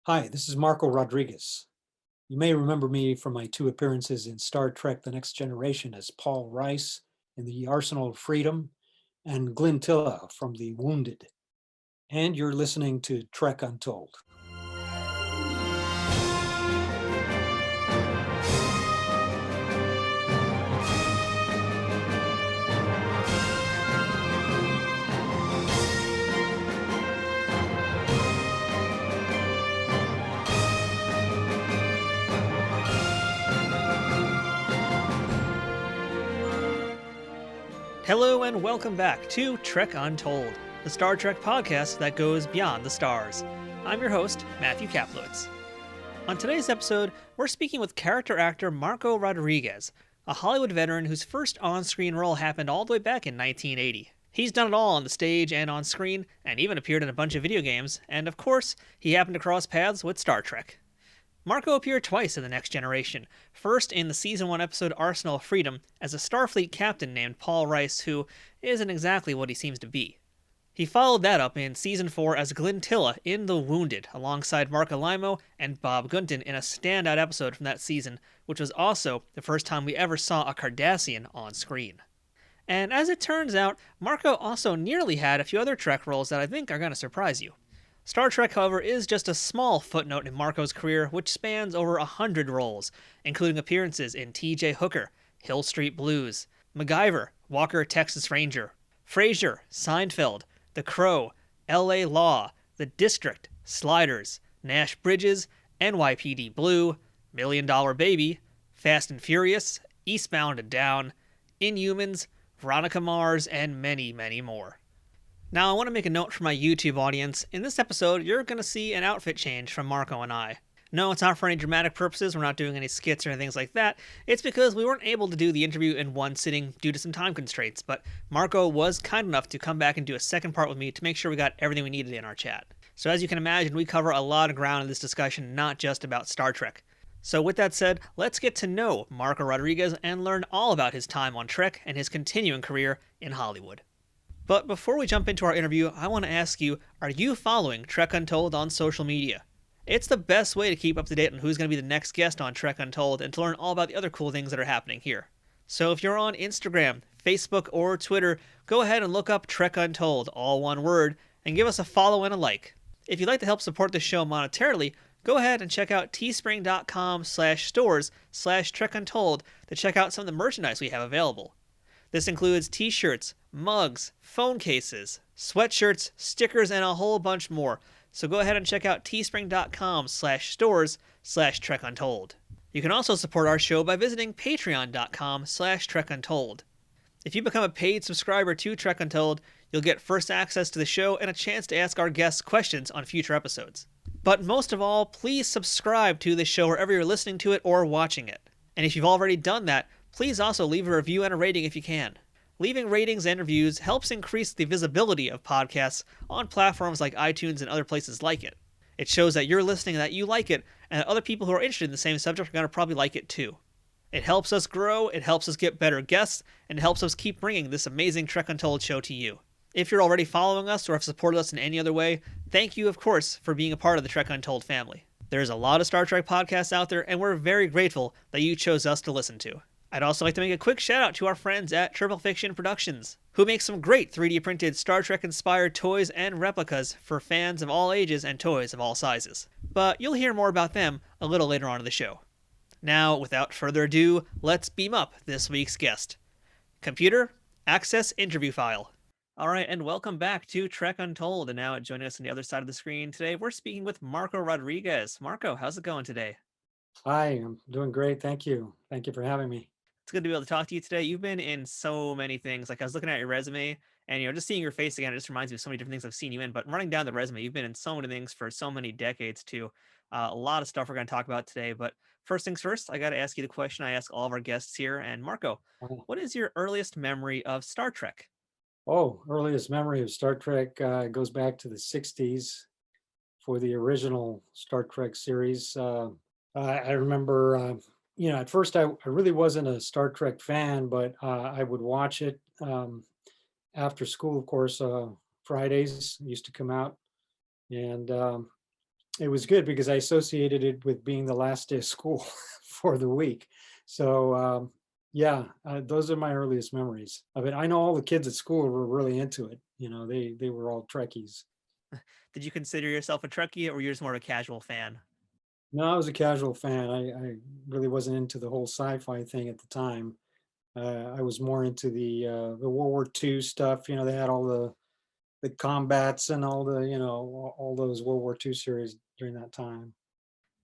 Hi, this is Marco Rodriguez. You may remember me from my two appearances in Star Trek The Next Generation as Paul Rice in The Arsenal of Freedom and Glinn from The Wounded. And you're listening to Trek Untold. Hello and welcome back to Trek Untold, the Star Trek podcast that goes beyond the stars. I'm your host, Matthew Kaplowitz. On today's episode, we're speaking with character actor Marco Rodriguez, a Hollywood veteran whose first on-screen role happened all the way back in 1980. He's done it all on the stage and on screen, and even appeared in a bunch of video games, and of course, he happened to cross paths with Star Trek. Marco appeared twice in The Next Generation, first in the Season 1 episode Arsenal of Freedom as a Starfleet captain named Paul Rice who isn't exactly what he seems to be. He followed that up in Season 4 as Glinn in The Wounded, alongside Marc Alaimo and Bob Gunton in a standout episode from that season, which was also the first time we ever saw a Cardassian on screen. And as it turns out, Marco also nearly had a few other Trek roles that I think are going to surprise you. Star Trek, however, is just a small footnote in Marco's career, which spans over 100 roles, including appearances in T.J. Hooker, Hill Street Blues, MacGyver, Walker, Texas Ranger, Frasier, Seinfeld, The Crow, L.A. Law, The District, Sliders, Nash Bridges, NYPD Blue, Million Dollar Baby, Fast and Furious, Eastbound and Down, Inhumans, Veronica Mars, and many, many more. Now, I want to make a note for my YouTube audience. In this episode, you're going to see an outfit change from Marco and I. No, it's not for any dramatic purposes. We're not doing any skits or anything like that. It's because we weren't able to do the interview in one sitting due to some time constraints, but Marco was kind enough to come back and do a second part with me to make sure we got everything we needed in our chat. So as you can imagine, we cover a lot of ground in this discussion, not just about Star Trek. So with that said, let's get to know Marco Rodriguez and learn all about his time on Trek and his continuing career in Hollywood. But before we jump into our interview, I want to ask you, are you following Trek Untold on social media? It's the best way to keep up to date on who's going to be the next guest on Trek Untold and to learn all about the other cool things that are happening here. So if you're on Instagram, Facebook, or Twitter, go ahead and look up Trek Untold, all one word, and give us a follow and a like. If you'd like to help support the show monetarily, go ahead and check out teespring.com/stores/trekuntold to check out some of the merchandise we have available. This includes t-shirts, mugs, phone cases, sweatshirts, stickers, and a whole bunch more. So go ahead and check out teespring.com/stores/trekuntold. You can also support our show by visiting patreon.com/trekuntold. If you become a paid subscriber to Trek Untold, you'll get first access to the show and a chance to ask our guests questions on future episodes. But most of all, please subscribe to this show wherever you're listening to it or watching it. And if you've already done that, please also leave a review and a rating if you can. Leaving ratings and reviews helps increase the visibility of podcasts on platforms like iTunes and other places like it. It shows that you're listening and that you like it, and that other people who are interested in the same subject are going to probably like it too. It helps us grow, it helps us get better guests, and it helps us keep bringing this amazing Trek Untold show to you. If you're already following us or have supported us in any other way, thank you, of course, for being a part of the Trek Untold family. There's a lot of Star Trek podcasts out there, and we're very grateful that you chose us to listen to. I'd also like to make a quick shout out to our friends at Triple Fiction Productions, who make some great 3D printed Star Trek inspired toys and replicas for fans of all ages and toys of all sizes. But you'll hear more about them a little later on in the show. Now, without further ado, let's beam up this week's guest. Computer, access interview file. Alright, and welcome back to Trek Untold, and now joining us on the other side of the screen today, we're speaking with Marco Rodriguez. Marco, how's it going today? Hi, I'm doing great. Thank you. Thank you for having me. It's good to be able to talk to you today. You've been in so many things. Like I was looking at your resume and, just seeing your face again, it just reminds me of so many different things I've seen you in. But running down the resume, you've been in so many things for so many decades too. A lot of stuff we're going to talk about today. But first things first, I got to ask you the question I ask all of our guests here. And Marco, what is your earliest memory of Star Trek? Earliest memory of Star Trek goes back to the 60s for the original Star Trek series. I remember, at first I really wasn't a Star Trek fan, but I would watch it after school, of course. Fridays used to come out, and it was good because I associated it with being the last day of school for the week. So yeah, those are my earliest memories of it. I know all the kids at school were really into it. They were all Trekkies. Did you consider yourself a Trekkie, or were you just more of a casual fan? No, I was a casual fan. I really wasn't into the whole sci-fi thing at the time. I was more into the World War II stuff. They had all the combats and all the all those World War II series during that time.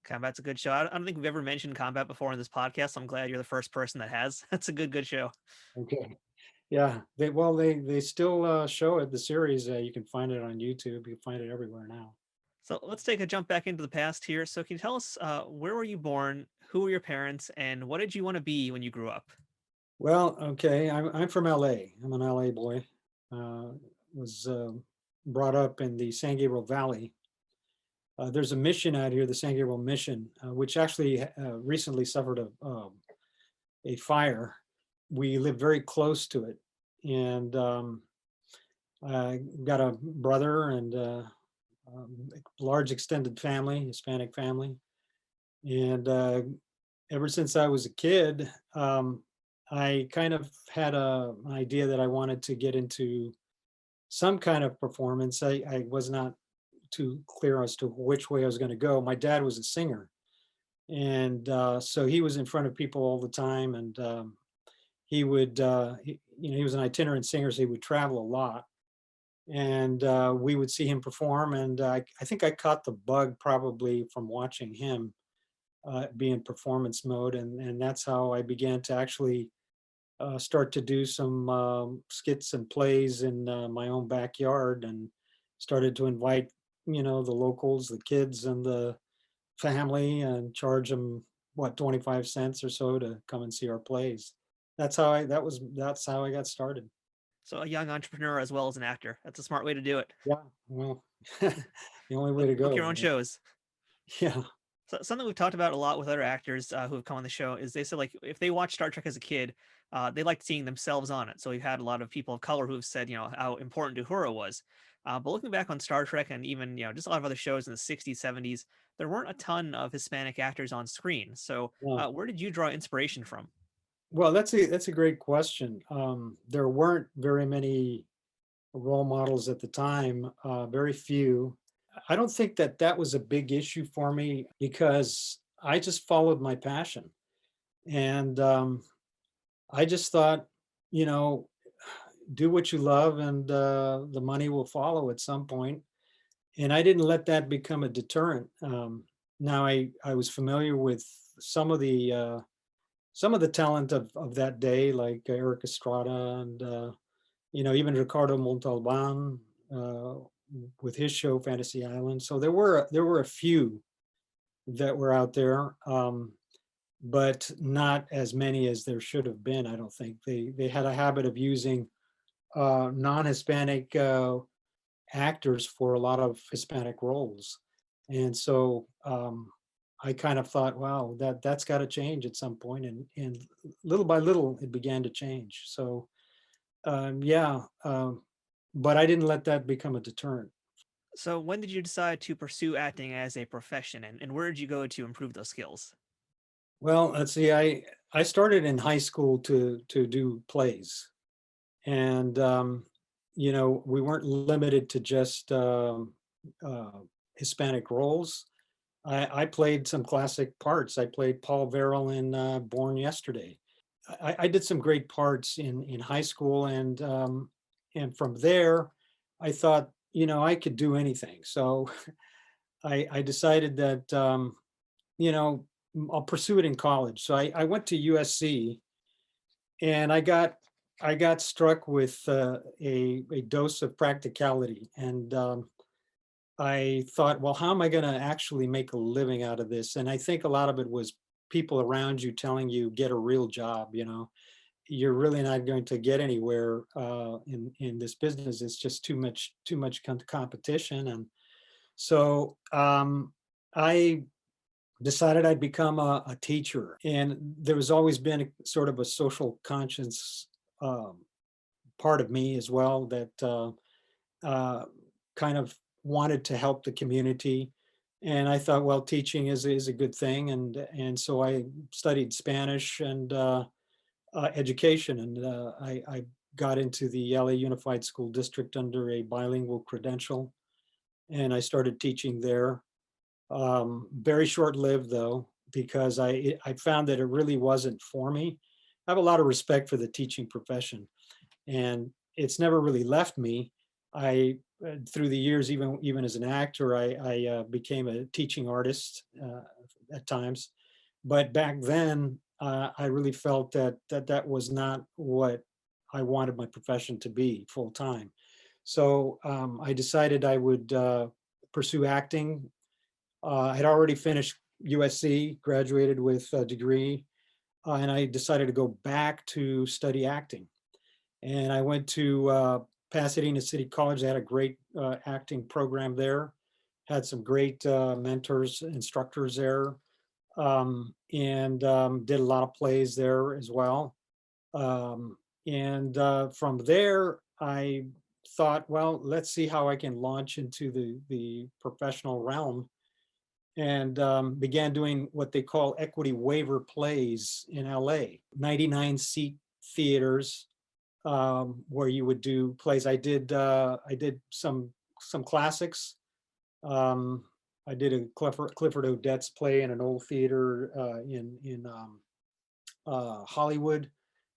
Combat's a good show. I don't think we've ever mentioned Combat before in this podcast. So I'm glad you're the first person that has. That's a good show. Okay. Yeah, they still show it, the series. You can find it on YouTube. You can find it everywhere now. So let's take a jump back into the past here. So can you tell us where were you born, who were your parents, and what did you want to be when you grew up? Well, okay, I'm from LA. I'm an LA boy. Uh, was brought up in the San Gabriel Valley. There's a mission out here, the San Gabriel Mission, which actually recently suffered a fire. We live very close to it, and I got a brother and large extended family, Hispanic family, and ever since I was a kid, I kind of had an idea that I wanted to get into some kind of performance. I was not too clear as to which way I was going to go. My dad was a singer, and so he was in front of people all the time, and he would, he was an itinerant singer, so he would travel a lot, and we would see him perform. And I think I caught the bug probably from watching him be in performance mode, and that's how I began to actually start to do some skits and plays in my own backyard, and started to invite the locals, the kids, and the family, and charge them 25 cents or so to come and see our plays. That's how I got started. So a young entrepreneur as well as an actor. That's a smart way to do it. Yeah, well, the only way to Book go, your own right? shows. Yeah. So something we've talked about a lot with other actors who have come on the show is they said like if they watched Star Trek as a kid, they liked seeing themselves on it. So we've had a lot of people of color who've said how important Uhura was. But looking back on Star Trek and even just a lot of other shows in the '60s, '70s, there weren't a ton of Hispanic actors on screen. So Yeah. where did you draw inspiration from? Well, that's a great question. There weren't very many role models at the time, very few. I don't think that was a big issue for me because I just followed my passion. And I just thought, you know, do what you love, and the money will follow at some point. And I didn't let that become a deterrent. Now I was familiar with some of the talent of that day, like Eric Estrada, and even Ricardo Montalban with his show Fantasy Island. So there were a few that were out there, but not as many as there should have been. I don't think they had a habit of using non-Hispanic actors for a lot of Hispanic roles, and so I kind of thought, wow, that's got to change at some point, and little by little it began to change. So yeah, but I didn't let that become a deterrent. So when did you decide to pursue acting as a profession, and where did you go to improve those skills? Well, let's see, I started in high school to do plays, and we weren't limited to just uh, Hispanic roles. I played some classic parts. I played Paul Verrill in Born Yesterday. I did some great parts in high school, and from there, I thought, I could do anything. So I decided that you know I'll pursue it in college. So I went to USC, and I got struck with a dose of practicality, and I thought, well, how am I going to actually make a living out of this? And I think a lot of it was people around you telling you, get a real job. You're really not going to get anywhere in this business. It's just too much competition. And so I decided I'd become a teacher. And there was always been sort of a social conscience um, part of me as well, that uh, kind of wanted to help the community. And I thought, well, teaching is a good thing, and so I studied Spanish and education, and I got into the LA Unified School District under a bilingual credential, and I started teaching there. Very short-lived though, because I found that it really wasn't for me. I have a lot of respect for the teaching profession, and it's never really left me. I through the years, even as an actor, I became a teaching artist at times, but back then I really felt that was not what I wanted my profession to be full time. So I decided I would pursue acting. I had already finished USC, graduated with a degree, and I decided to go back to study acting. And I went to Pasadena City College. They had a great acting program there, had some great mentors, instructors there, and did a lot of plays there as well. And from there, I thought, well, let's see how I can launch into the professional realm, and began doing what they call equity waiver plays in LA, 99-seat theaters, where you would do plays. I did some classics. Um, I did a Clifford Odets play in an old theater in Hollywood.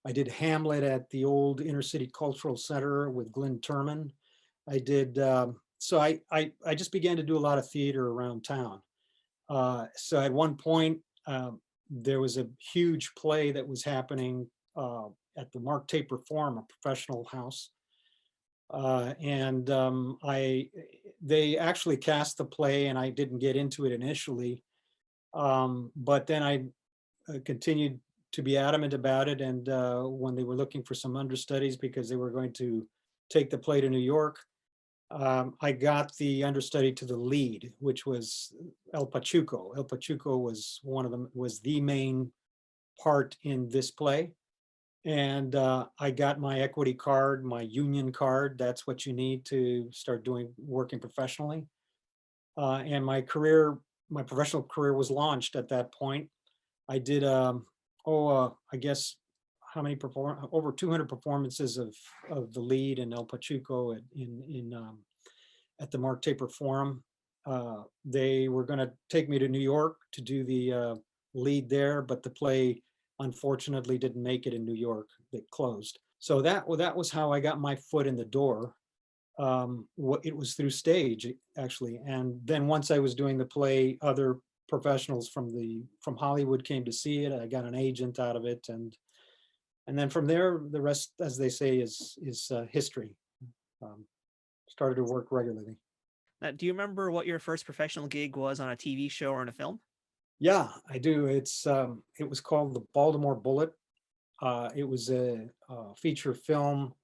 I did Hamlet at the old Inner City Cultural Center with Glynn Turman. I did so I just began to do a lot of theater around town. So at one point, there was a huge play that was happening at the Marc Taper Forum, a professional house. And they actually cast the play, and I didn't get into it initially. But then I continued to be adamant about it. And when they were looking for some understudies because they were going to take the play to New York, I got the understudy to the lead, which was El Pachuco. El Pachuco was the main part in this play. And I got my equity card, my union card. That's what you need to start working professionally. And my professional career was launched at that point. I did, I guess, over 200 performances of the lead in El Pachuco at the Marc Taper Forum. They were going to take me to New York to do the lead there, but the play unfortunately didn't make it in New York. It closed. So that was how I got my foot in the door. It was through stage, actually. And then once I was doing the play, other professionals from Hollywood came to see it. I got an agent out of it, and then from there, the rest, as they say, is history. Started to work regularly. Now, do you remember what your first professional gig was on a TV show or in a film? Yeah, I do. It was called The Baltimore Bullet. It was a feature film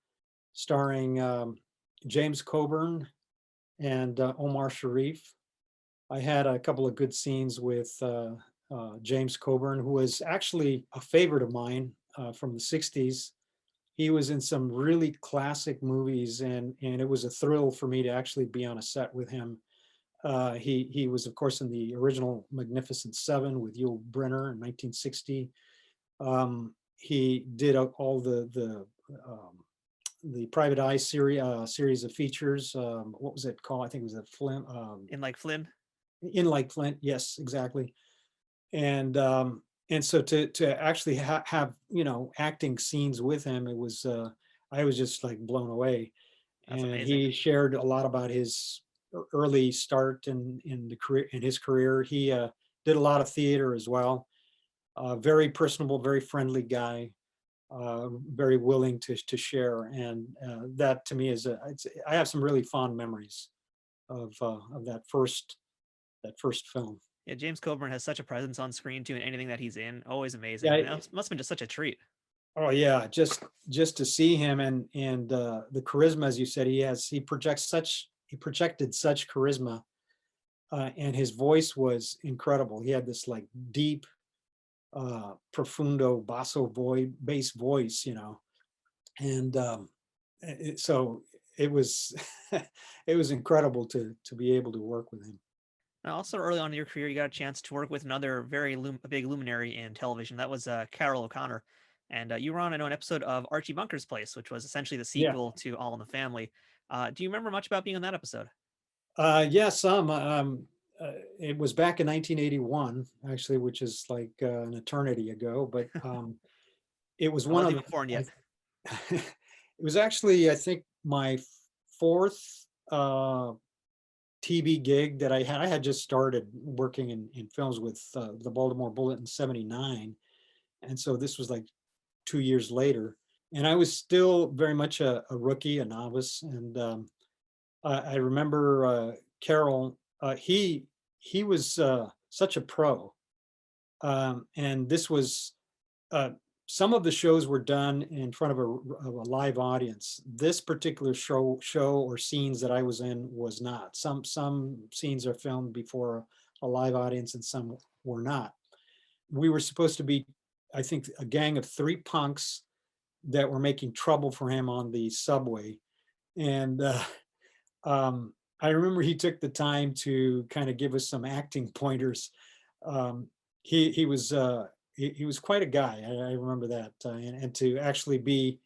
starring James Coburn and Omar Sharif. I had a couple of good scenes with James Coburn, who was actually a favorite of mine from the 60s. He was in some really classic movies, and it was a thrill for me to actually be on a set with him. He was, of course, in the original Magnificent Seven with Yul Brynner in 1960. He did all the Private Eye series of features. What was it called? I think it was a Flim. In like Flim? In Like Flint, yes, exactly. And so to actually have acting scenes with him, it was I was just like blown away. That's And amazing. he shared a lot about his early start in his career. He did a lot of theater as well. Very personable, very friendly guy. Very willing to share, and that to me I have some really fond memories of that first film. Yeah, James Coburn has such a presence on screen too, in anything that he's in. Always amazing. Yeah. And that must have been just such a treat. Oh yeah, just to see him, and the charisma, as you said, he projected such charisma, and his voice was incredible. He had this like deep, profundo bass voice, and so it was it was incredible to be able to work with him. And also, early on in your career, you got a chance to work with another big luminary in television. That was Carroll O'Connor. And you were on, I know, an episode of Archie Bunker's Place, which was essentially the Yeah. sequel to All in the Family. Do you remember much about being on that episode? Yeah, some. It was back in 1981, actually, which is like an eternity ago. But it was I one wasn't of even born the. yet. It was actually, I think, my fourth TV gig that I had. I had just started working in films with the Baltimore Bullet in '79, and so this was like 2 years later, and I was still very much a rookie, a novice, and I remember Carroll. He was such a pro, and this was uh, some of the shows were done in front of a live audience. This particular show or scenes that I was in was not. Some scenes are filmed before a live audience, and some were not. We were supposed to be, I think, a gang of three punks that were making trouble for him on the subway, and I remember he took the time to kind of give us some acting pointers. Um, he was he was quite a guy. I remember that, and to actually be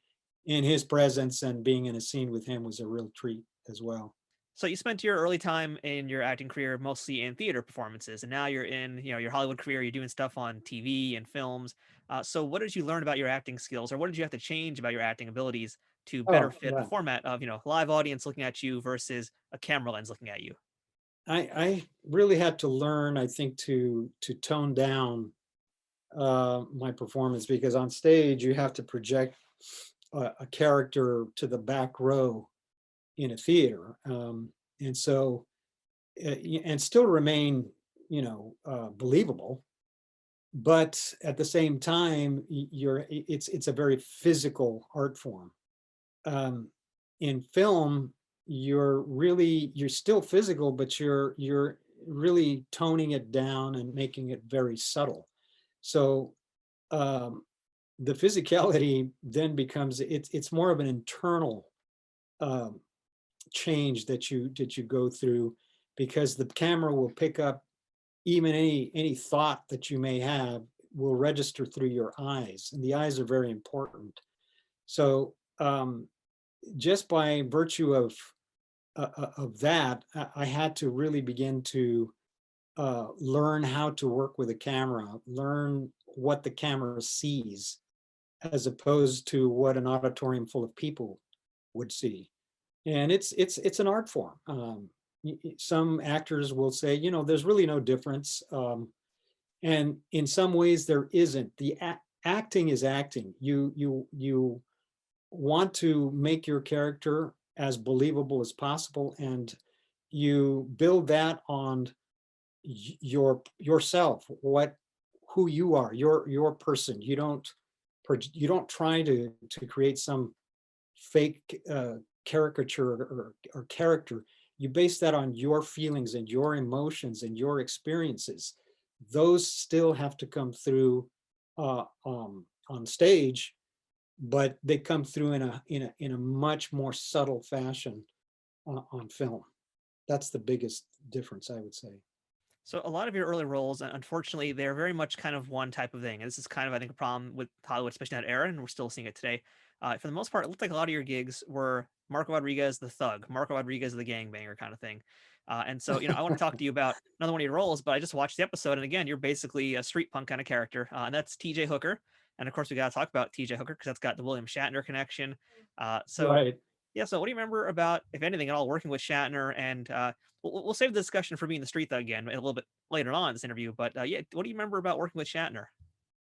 in his presence and being in a scene with him was a real treat as well. So you spent your early time in your acting career mostly in theater performances, and now you're in, your Hollywood career. You're doing stuff on TV and films. So what did you learn about your acting skills, or what did you have to change about your acting abilities to better Oh fit the yeah, format of, live audience looking at you versus a camera lens looking at you? I really had to learn, I think, to tone down my performance, because on stage you have to project a character to the back row in a theater, and so and still remain, believable. But at the same time, it's a very physical art form. Um, in film, you're still physical, but you're really toning it down and making it very subtle. So um, the physicality then becomes, it's more of an internal um, change that you go through, because the camera will pick up even any thought that you may have will register through your eyes, and the eyes are very important. So just by virtue of that, I had to really begin to learn how to work with a camera, learn what the camera sees, as opposed to what an auditorium full of people would see. And it's an art form. Some actors will say, there's really no difference, and in some ways there isn't. The acting is acting. You want to make your character as believable as possible, and you build that on yourself, who you are, your person. You don't try to create some fake caricature or character. You base that on your feelings and your emotions and your experiences. Those still have to come through on stage, but they come through in a much more subtle fashion on film. That's the biggest difference, I would say. So a lot of your early roles, unfortunately, they're very much kind of one type of thing. And this is kind of, I think, a problem with Hollywood, especially in that era, and we're still seeing it today. For the most part, it looked like a lot of your gigs were Marco Rodriguez, the thug, Marco Rodriguez, the gangbanger kind of thing. And so, I want to talk to you about another one of your roles, but I just watched the episode, and again, you're basically a street punk kind of character, and that's TJ Hooker. And of course, we got to talk about TJ Hooker because that's got the William Shatner connection. So Right. yeah, so what do you remember about, if anything at all, working with Shatner? And we'll save the discussion for being the street thug again a little bit later on in this interview. But yeah, what do you remember about working with Shatner?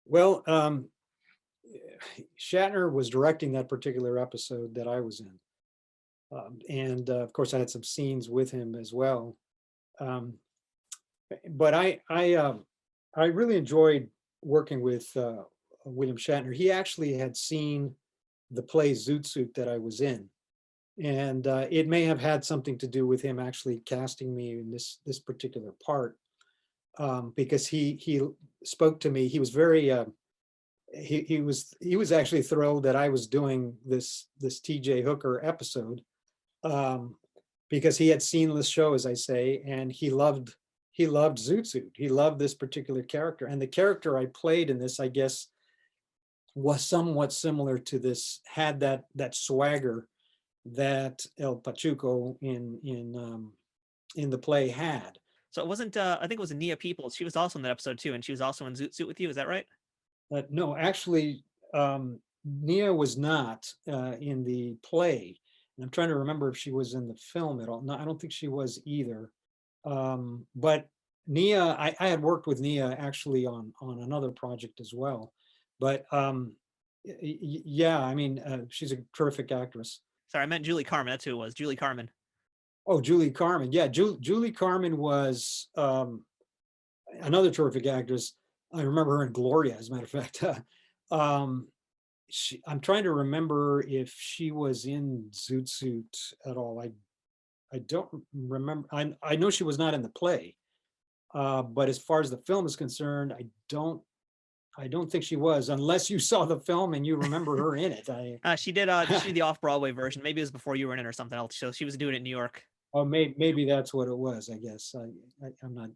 Well, Shatner was directing that particular episode that I was in, and of course I had some scenes with him as well. Um, but I really enjoyed working with William Shatner. He actually had seen the play Zoot Suit that I was in, and it may have had something to do with him actually casting me in this particular part, because he spoke to me. He was very he was actually thrilled that I was doing this TJ Hooker episode, um, because he had seen the show, as I say, and he loved Zoot Suit. He loved this particular character, and the character I played in this, I guess, was somewhat similar to this. Had that swagger that El Pachuco in the play had. So it wasn't. I think it was Nia Peoples. She was also in that episode too, and she was also in Zoot Suit with you. Is that right? No, actually, Nia was not in the play. And I'm trying to remember if she was in the film at all. No, I don't think she was either. But Nia, I had worked with Nia actually on another project as well. But yeah, I mean, she's a terrific actress. Sorry, I meant Julie Carmen. That's who it was. Julie Carmen. Oh, Julie Carmen. Yeah, Julie Carmen was another terrific actress. I remember her in Gloria, as a matter of fact. I'm trying to remember if she was in Zoot Suit at all. I don't remember. I know she was not in the play, but as far as the film is concerned, I don't think she was, unless you saw the film and you remember her in it. She did the off-Broadway version. Maybe it was before you were in it or something else. So she was doing it in New York. Oh, maybe that's what it was. I guess I'm not.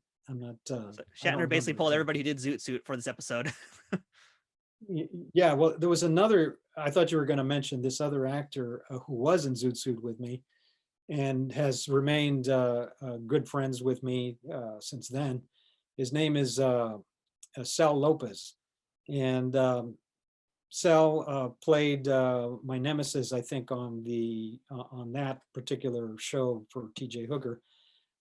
So Shatner basically pulled everybody who did Zoot Suit for this episode. Yeah, well, there was another. I thought you were going to mention this other actor who was in Zoot Suit with me, and has remained good friends with me since then. His name is Sal Lopez, and Sal played my nemesis, I think, on that particular show for T.J. Hooker,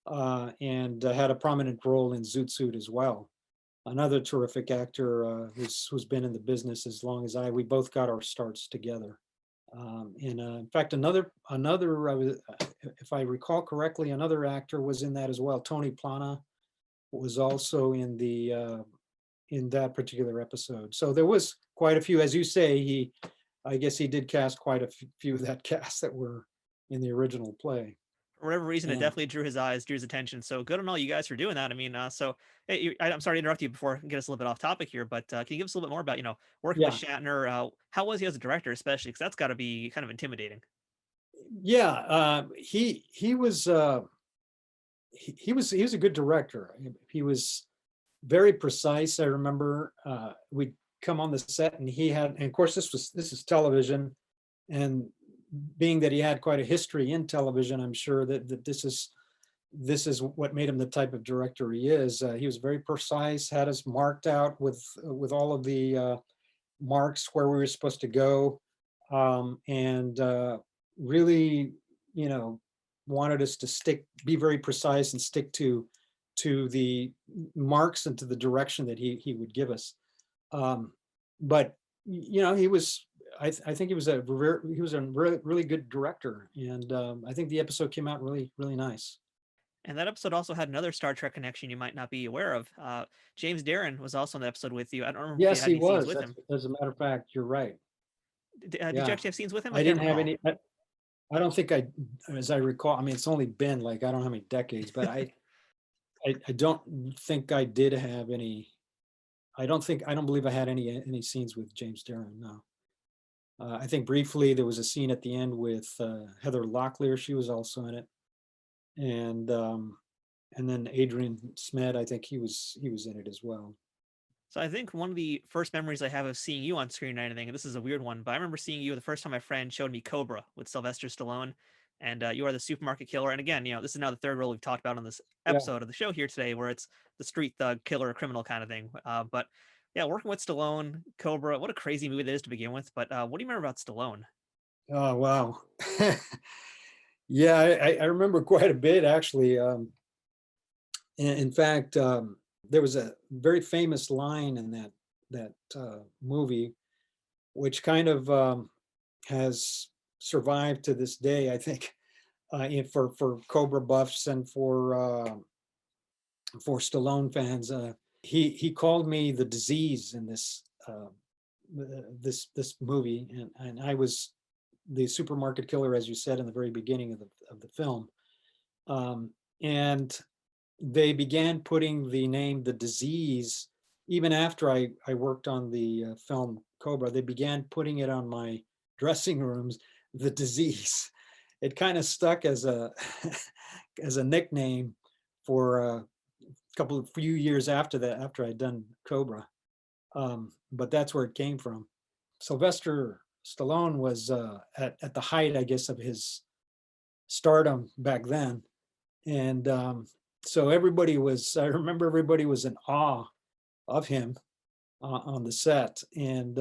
and had a prominent role in Zoot Suit as well. Another terrific actor who's been in the business as long as I. We both got our starts together. And in fact, another, if I recall correctly, another actor was in that as well. Tony Plana was also in that particular episode. So there was quite a few, as you say. I guess he did cast quite a few of that cast that were in the original play. For whatever reason, it definitely drew his attention. So good on all you guys for doing that. I mean, so hey, I'm sorry to interrupt you before get us a little bit off topic here, but can you give us a little bit more about working with Shatner? How was he as a director, especially because that's got to be kind of intimidating. Yeah, he was he was a good director. He was very precise. I remember we'd come on the set and and of course this is television, and being that he had quite a history in television, I'm sure that this is what made him the type of director he is. He was very precise, had us marked out with all of the marks where we were supposed to go, and really, wanted us to be very precise and stick to the marks and to the direction that he would give us. But he was. I think he was a really good director, and I think the episode came out really, really nice. And that episode also had another Star Trek connection you might not be aware of. James Darren was also in the episode with you. I don't remember. Yes, if you had he any was. Scenes with him. As a matter of fact, you're right. Did you actually have scenes with him? I didn't have any. I don't think as I recall. I mean, it's only been like I don't know how many decades, but I don't think I did have any. I don't believe I had any scenes with James Darren. No. I think briefly there was a scene at the end with Heather Locklear. She was also in it, and then Adrian Smed. I think he was in it as well. So I think one of the first memories I have of seeing you on screen or anything, and this is a weird one, but I remember seeing you the first time my friend showed me Cobra with Sylvester Stallone, and you are the supermarket killer. And again, this is now the third role we've talked about on this episode of the show here today, where it's the street thug, killer, criminal kind of thing. But yeah, working with Stallone, Cobra, what a crazy movie that is to begin with. But what do you remember about Stallone? Oh, wow. Yeah, I remember quite a bit, actually. In fact, there was a very famous line in that movie, which kind of has survived to this day, I think, for Cobra buffs and for Stallone fans. He called me the disease in this movie, and I was the supermarket killer, as you said in the very beginning of the film. And they began putting the name the disease even after I worked on the film Cobra. They began putting it on my dressing rooms, the disease. It kind of stuck as a as a nickname for few years after that, after I'd done Cobra. But that's where it came from. Sylvester Stallone was at the height, I guess, of his stardom back then. And so I remember everybody was in awe of him on the set. And,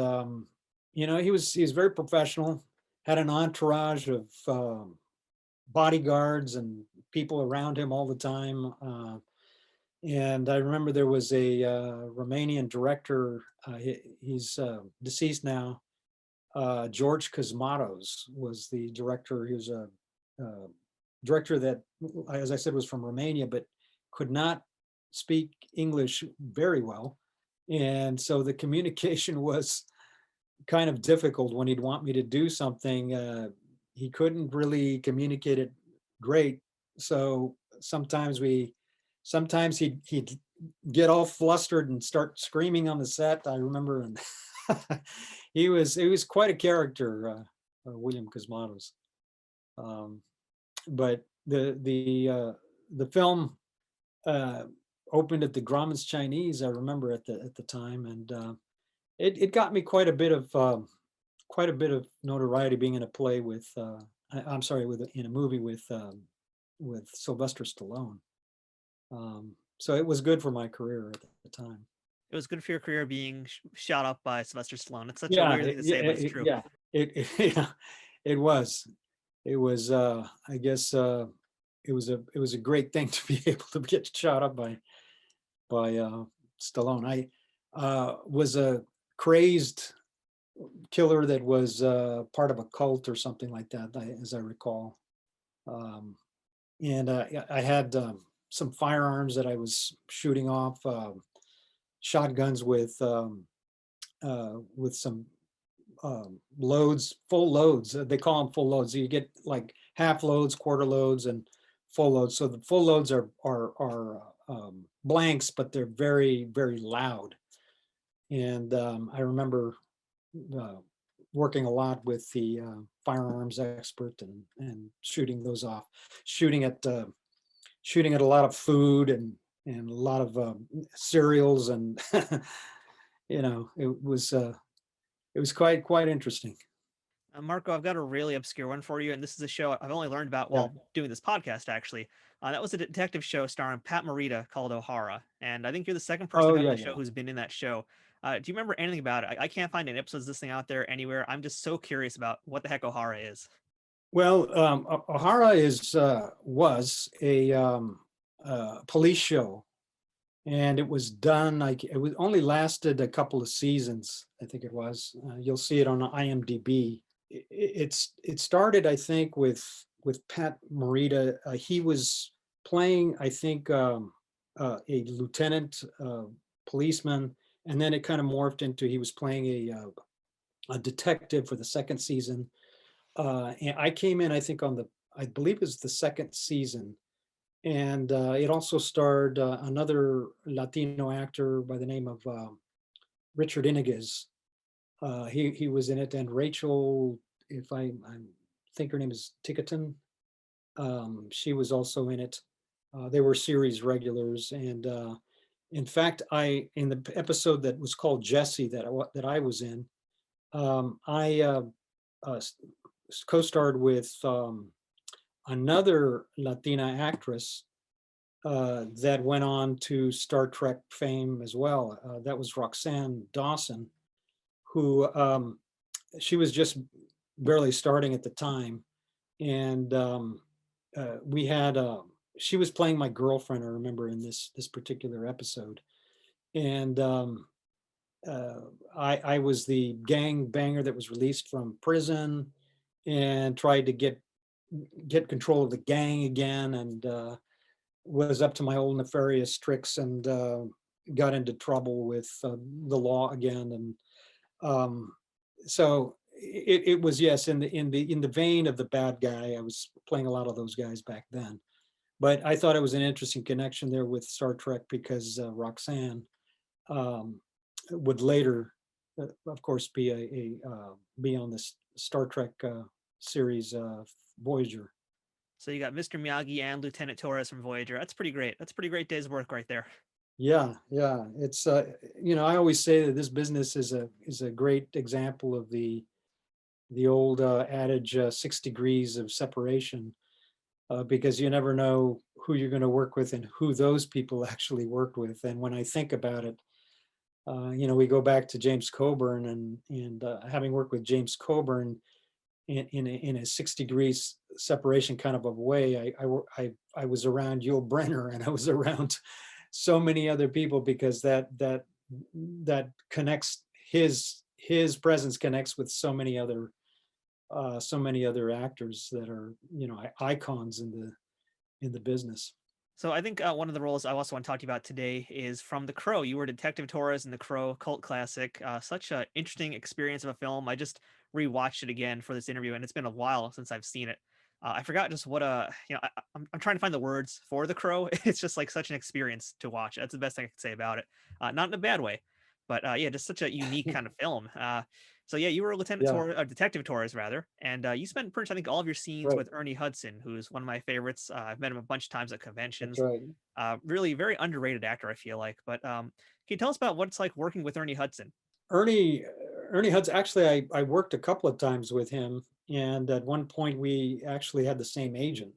he was very professional, had an entourage of bodyguards and people around him all the time. And I remember there was a Romanian director, he's deceased now, George Cosmatos was the director. He was a director that, as I said, was from Romania, but could not speak English very well. And so the communication was kind of difficult when he'd want me to do something. He couldn't really communicate it great. So sometimes he'd get all flustered and start screaming on the set. I remember, and he was quite a character, William Cosmatos. But the film opened at the Grauman's Chinese, I remember at the time, and it got me quite a bit of notoriety being in a play with in a movie with Sylvester Stallone. So it was good for my career at the time. It was good for your career being shot up by Sylvester Stallone. It's such a Yeah, weird thing to say, but it's true. yeah, yeah, it was. It was. I guess it was a great thing to be able to get shot up by Stallone. I was a crazed killer that was part of a cult or something like that, as I recall. And I had some firearms that I was shooting off, shotguns with some loads, full loads. They call them full loads. So you get like half loads, quarter loads, and full loads. So the full loads are blanks, but they're very, very loud. And I remember working a lot with the firearms expert and shooting those off, shooting at a lot of food and a lot of cereals, and it was quite interesting. Marco, I've got a really obscure one for you, and this is a show I've only learned about Yeah. while doing this podcast, actually. That was a detective show starring Pat Morita called Ohara, and I think you're the second person Oh, on yeah, the show yeah. who's been in that show. Do you remember anything about it? I can't find any episodes of this thing out there anywhere. I'm just so curious about what the heck Ohara is. Well, Ohara was a police show, and it was done like it was only lasted a couple of seasons. I think it was. You'll see it on IMDb. It started, I think, with Pat Morita. He was playing, I think, a lieutenant policeman, and then it kind of morphed into he was playing a detective for the second season. And I came in, I think, I believe it was the second season, and it also starred another Latino actor by the name of Richard Iniguez. He was in it, and Rachel, if I think her name is Tickerton, she was also in it. They were series regulars, and in fact, in the episode that was called Jesse that I was in, I co-starred with another Latina actress that went on to Star Trek fame as well. That was Roxann Dawson, who she was just barely starting at the time, and we had she was playing my girlfriend, I remember, in this particular episode, and I was the gang banger that was released from prison and tried to get control of the gang again, and was up to my old nefarious tricks, and got into trouble with the law again. And so it was, yes, in the vein of the bad guy. I was playing a lot of those guys back then, but I thought it was an interesting connection there with Star Trek, because Roxann would later, of course, be be on this Star Trek series Voyager. So you got Mr. Miyagi and Lieutenant Torres from Voyager. That's pretty great. That's pretty great day's work right there. Yeah, yeah. It's I always say that this business is a great example of the old adage, 6 degrees of separation, because you never know who you're going to work with and who those people actually worked with. And when I think about it, we go back to James Coburn, and having worked with James Coburn in a 6 degrees separation kind of a way. I was around Yul Brynner, and I was around so many other people, because that connects, his presence connects with so many other actors that are icons in the business. So I think one of the roles I also want to talk to you about today is from The Crow. You were Detective Torres in The Crow, cult classic. Such an interesting experience of a film. I just rewatched it again for this interview, and it's been a while since I've seen it. I forgot just what I'm trying to find the words for The Crow. It's just like such an experience to watch. That's the best thing I can say about it. Not in a bad way, but yeah, just such a unique kind of film. So yeah, you were Yeah, Detective Torres rather, and you spent pretty much I think all of your scenes right. with Ernie Hudson, who's one of my favorites. I've met him a bunch of times at That's conventions. right. Really very underrated actor, I feel like. But can you tell us about what it's like working with Ernie Hudson? Ernie Ernie Hudson. Actually, I worked a couple of times with him, and at one point we actually had the same agent.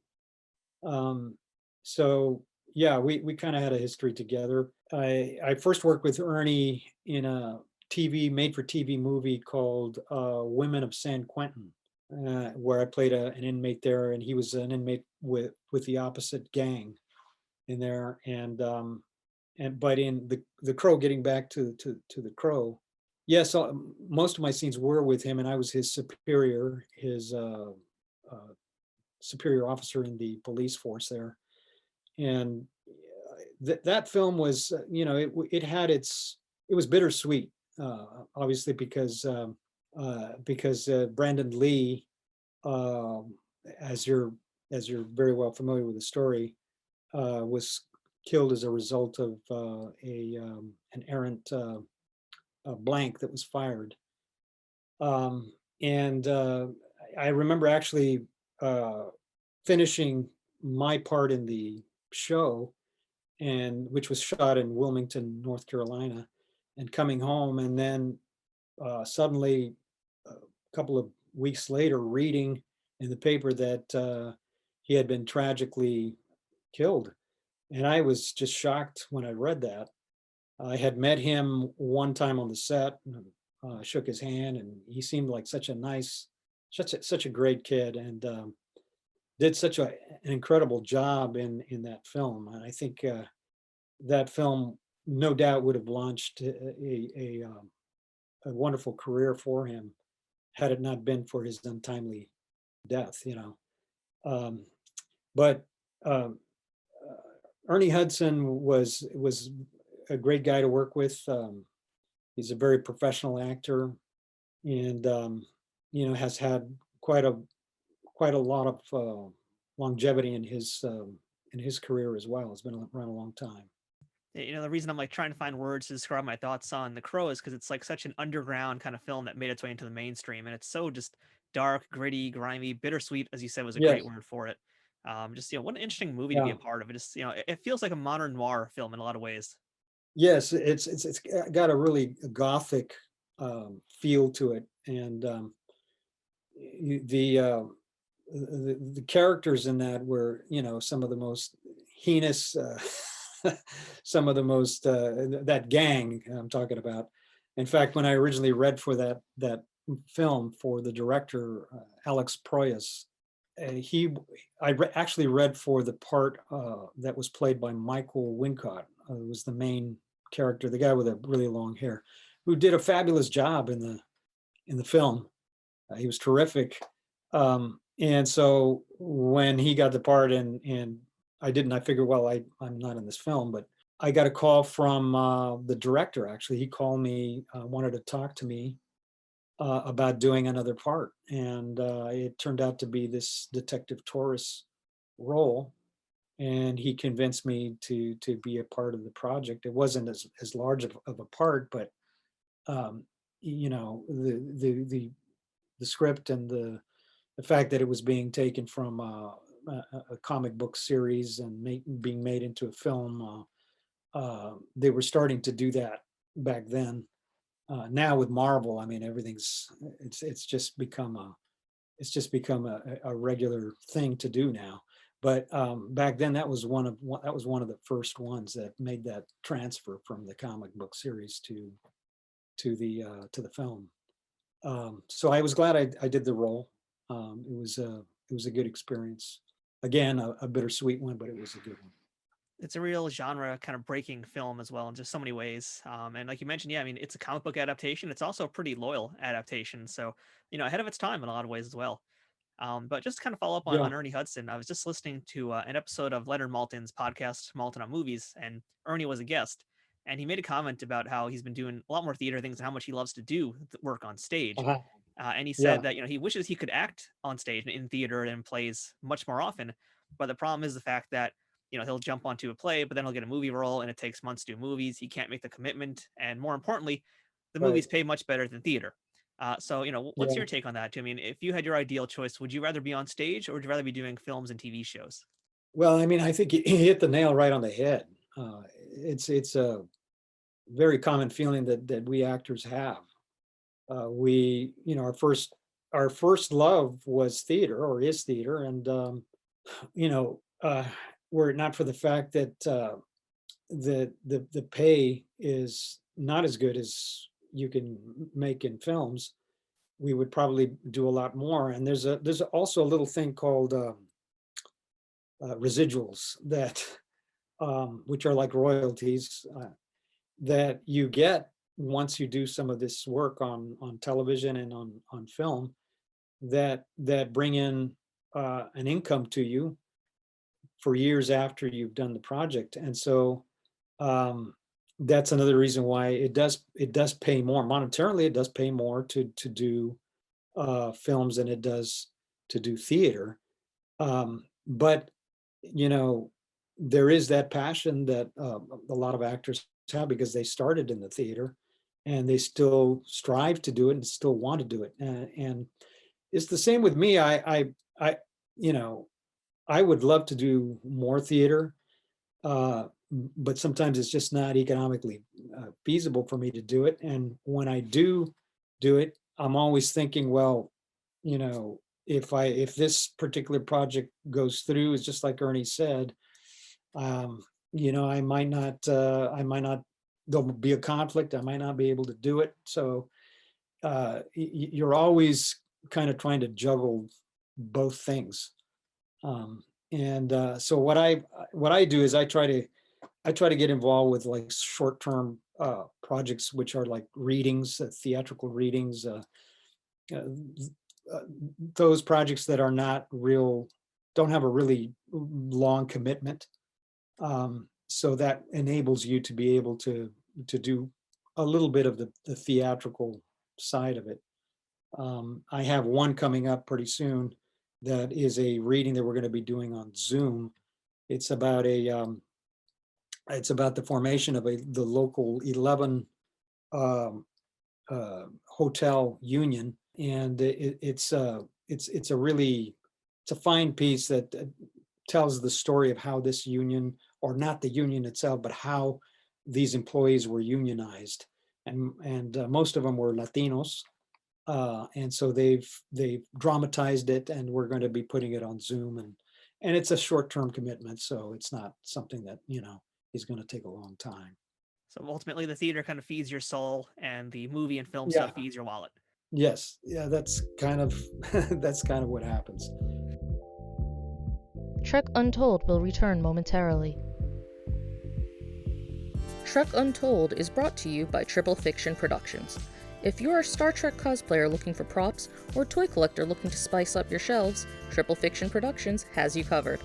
Um, so yeah, we kind of had a history together. I first worked with Ernie in a TV made for TV movie called Women of San Quentin, where I played an inmate there, and he was an inmate with the opposite gang in there. And but in the Crow, getting back to the Crow, yes, most of my scenes were with him, and I was his superior, his uh, superior officer in the police force there. And that film was, it had it was bittersweet, obviously, because Brandon Lee, um, as you're very well familiar with the story, was killed as a result of an errant blank that was fired. And I remember actually uh, finishing my part in the show, and which was shot in Wilmington, North Carolina, and coming home, and then suddenly a couple of weeks later, reading in the paper that he had been tragically killed. And I was just shocked when I read that. I had met him one time on the set, and shook his hand, and he seemed like such a great kid, and did an incredible job in that film. And I think that film, no doubt, would have launched a wonderful career for him had it not been for his untimely death. Um, but um, Ernie Hudson was a great guy to work with. He's a very professional actor, and has had quite a quite a lot of longevity in his career as well. It's been around a long time. The reason I'm like trying to find words to describe my thoughts on The Crow is because it's like such an underground kind of film that made its way into the mainstream, and it's so just dark, gritty, grimy, bittersweet, as you said, was a great Yes. word for it. Just what an interesting movie to be Yeah. a part of. It just it feels like a modern noir film in a lot of ways. Yes. It's got a really gothic feel to it, and the the characters in that were, some of the most heinous, some of the most that gang I'm talking about. In fact, when I originally read for that film for the director, Alex Proyas, he actually read for the part that was played by Michael Wincott, who was the main character, the guy with the really long hair, who did a fabulous job in the film. He was terrific. And so when he got the part, and I figured, well, I'm not in this film, but I got a call from the director. Actually, he called me, wanted to talk to me about doing another part. And it turned out to be this Detective Torres role. And he convinced me to be a part of the project. It wasn't as large of a part, but um, the script and the fact that it was being taken from a comic book series and being made into a film they were starting to do that back then. Now with Marvel, I mean, it's just become a regular thing to do now. But back then, that was one of the first ones that made that transfer from the comic book series to the film. So I was glad I did the role. It was a good experience. Again, a bittersweet one, but it was a good one. It's a real genre kind of breaking film as well in just so many ways. And like you mentioned, yeah, I mean, it's a comic book adaptation. It's also a pretty loyal adaptation. So, ahead of its time in a lot of ways as well. But just to kind of follow up on, Yeah. on Ernie Hudson, I was just listening to an episode of Leonard Maltin's podcast, Maltin on Movies, and Ernie was a guest. And he made a comment about how he's been doing a lot more theater things and how much he loves to do work on stage. Uh-huh. And he Yeah. said that, he wishes he could act on stage in theater and plays much more often. But the problem is the fact that, he'll jump onto a play, but then he'll get a movie role and it takes months to do movies. He can't make the commitment. And more importantly, the Right. movies pay much better than theater. So, what's Yeah. your take on that? I mean, if you had your ideal choice, would you rather be on stage or would you rather be doing films and TV shows? Well, I mean, I think you hit the nail right on the head. It's a very common feeling that we actors have. We, our first love was theater, or is theater, and were it not for the fact that the pay is not as good as you can make in films, we would probably do a lot more. And there's also a little thing called residuals that which are like royalties that you get once you do some of this work on television and on film that bring in an income to you for years after you've done the project. And so that's another reason why it does pay more monetarily. It does pay more to do films than it does to do theater. But there is that passion that a lot of actors have because they started in the theater and they still strive to do it and still want to do it. And it's the same with me. I would love to do more theater, but sometimes it's just not economically feasible for me to do it. And when I do it, I'm always thinking, well, if this particular project goes through, it's just like Ernie said, I might not, there'll be a conflict. I might not be able to do it. So you're always kind of trying to juggle both things. So what I do is I try to get involved with like short-term projects, which are like readings, theatrical readings, those projects that are not don't have a really long commitment. So that enables you to be able to do a little bit of the theatrical side of it. I have one coming up pretty soon that is a reading that we're going to be doing on Zoom. It's about the formation of the local 11 hotel union, and it's a fine piece that tells the story of how this union, or not the union itself, but how these employees were unionized, and most of them were Latinos, and so they've dramatized it, and we're going to be putting it on Zoom, and it's a short-term commitment, so it's not something that is going to take a long time. So ultimately, the theater kind of feeds your soul, and the movie and film Yeah. stuff feeds your wallet. Yes, yeah, that's kind of what happens. Trek Untold will return momentarily. Trek Untold is brought to you by Triple Fiction Productions. If you're a Star Trek cosplayer looking for props, or toy collector looking to spice up your shelves, Triple Fiction Productions has you covered.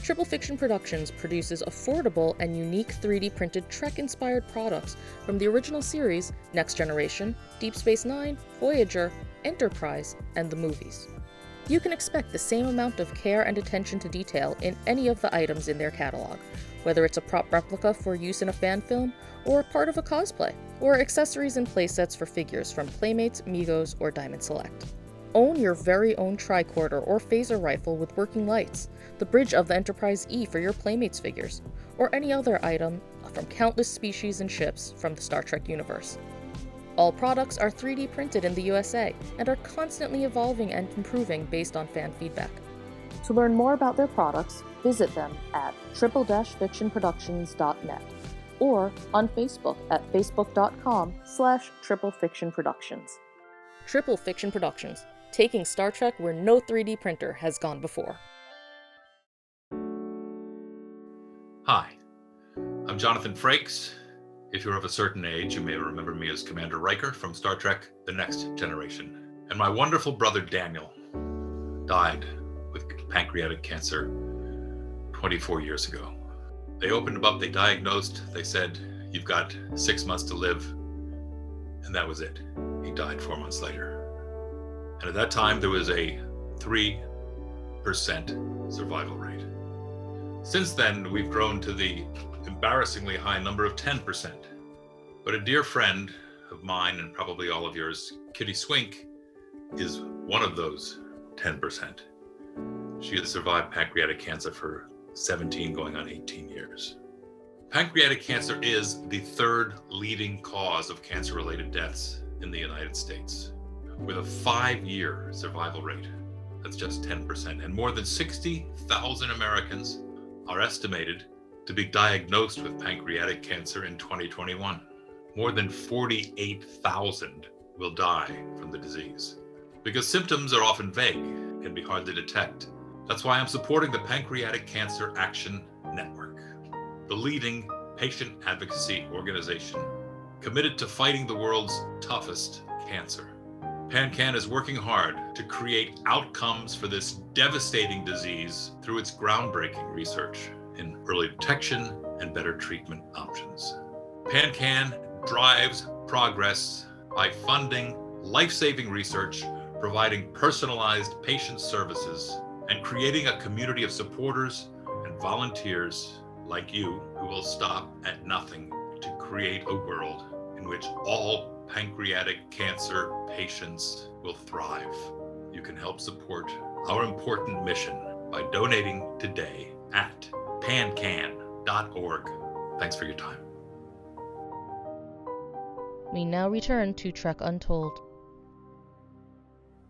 Triple Fiction Productions produces affordable and unique 3D printed Trek-inspired products from the original series, Next Generation, Deep Space Nine, Voyager, Enterprise, and the movies. You can expect the same amount of care and attention to detail in any of the items in their catalog, whether it's a prop replica for use in a fan film, or a part of a cosplay, or accessories and playsets for figures from Playmates, Migos, or Diamond Select. Own your very own tricorder or phaser rifle with working lights, the bridge of the Enterprise E for your Playmates figures, or any other item from countless species and ships from the Star Trek universe. All products are 3D printed in the USA and are constantly evolving and improving based on fan feedback. To learn more about their products, visit them at triple-fictionproductions.net or on Facebook at facebook.com/triplefictionproductions. Triple Fiction Productions, taking Star Trek where no 3D printer has gone before. Hi, I'm Jonathan Frakes. If you're of a certain age, you may remember me as Commander Riker from Star Trek The Next Generation. And my wonderful brother Daniel died with pancreatic cancer 24 years ago. They opened him up, they diagnosed, they said, "You've got 6 months to live." And that was it. He died 4 months later. And at that time, there was a 3% survival rate. Since then, we've grown to the embarrassingly high number of 10%. But a dear friend of mine, and probably all of yours, Kitty Swink, is one of those 10%. She has survived pancreatic cancer for 17 going on 18 years. Pancreatic cancer is the third leading cause of cancer-related deaths in the United States, with a 5-year survival rate. That's just 10%. And more than 60,000 Americans are estimated to be diagnosed with pancreatic cancer in 2021. More than 48,000 will die from the disease. Because symptoms are often vague and can be hard to detect. That's why I'm supporting the Pancreatic Cancer Action Network, the leading patient advocacy organization committed to fighting the world's toughest cancer. PanCan is working hard to create outcomes for this devastating disease through its groundbreaking research in early detection and better treatment options. PanCan drives progress by funding life-saving research, providing personalized patient services, and creating a community of supporters and volunteers like you who will stop at nothing to create a world in which all pancreatic cancer patients will thrive. You can help support our important mission by donating today at pancan.org. Thanks for your time. We now return to Trek Untold.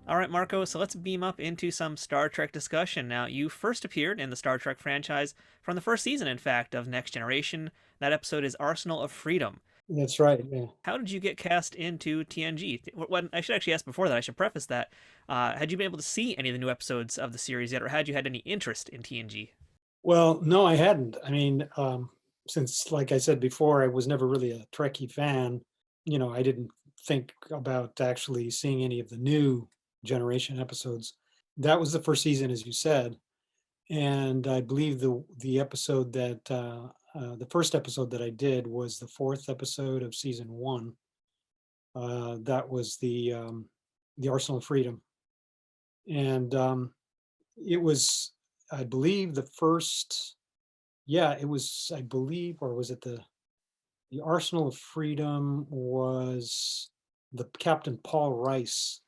All right, Marco, so let's beam up into some Star Trek discussion. Now, you first appeared in the Star Trek franchise from the first season, in fact, of Next Generation. That episode is Arsenal of Freedom. That's right, yeah. How did you get cast into TNG? What I should actually ask before that, I should preface that. Had you been able to see any of the new episodes of the series yet, or had you had any interest in TNG? Well, no, I hadn't. I mean, since, like I said before, I was never really a Trekkie fan, I didn't think about actually seeing any of the new generation episodes. That was the first season, as you said. And I believe the episode that, the first episode that I did was the 4th episode of season 1. That was the Arsenal of Freedom. And it was, I believe, the first, it was, I believe, or was it the Arsenal of Freedom was the Captain Paul Rice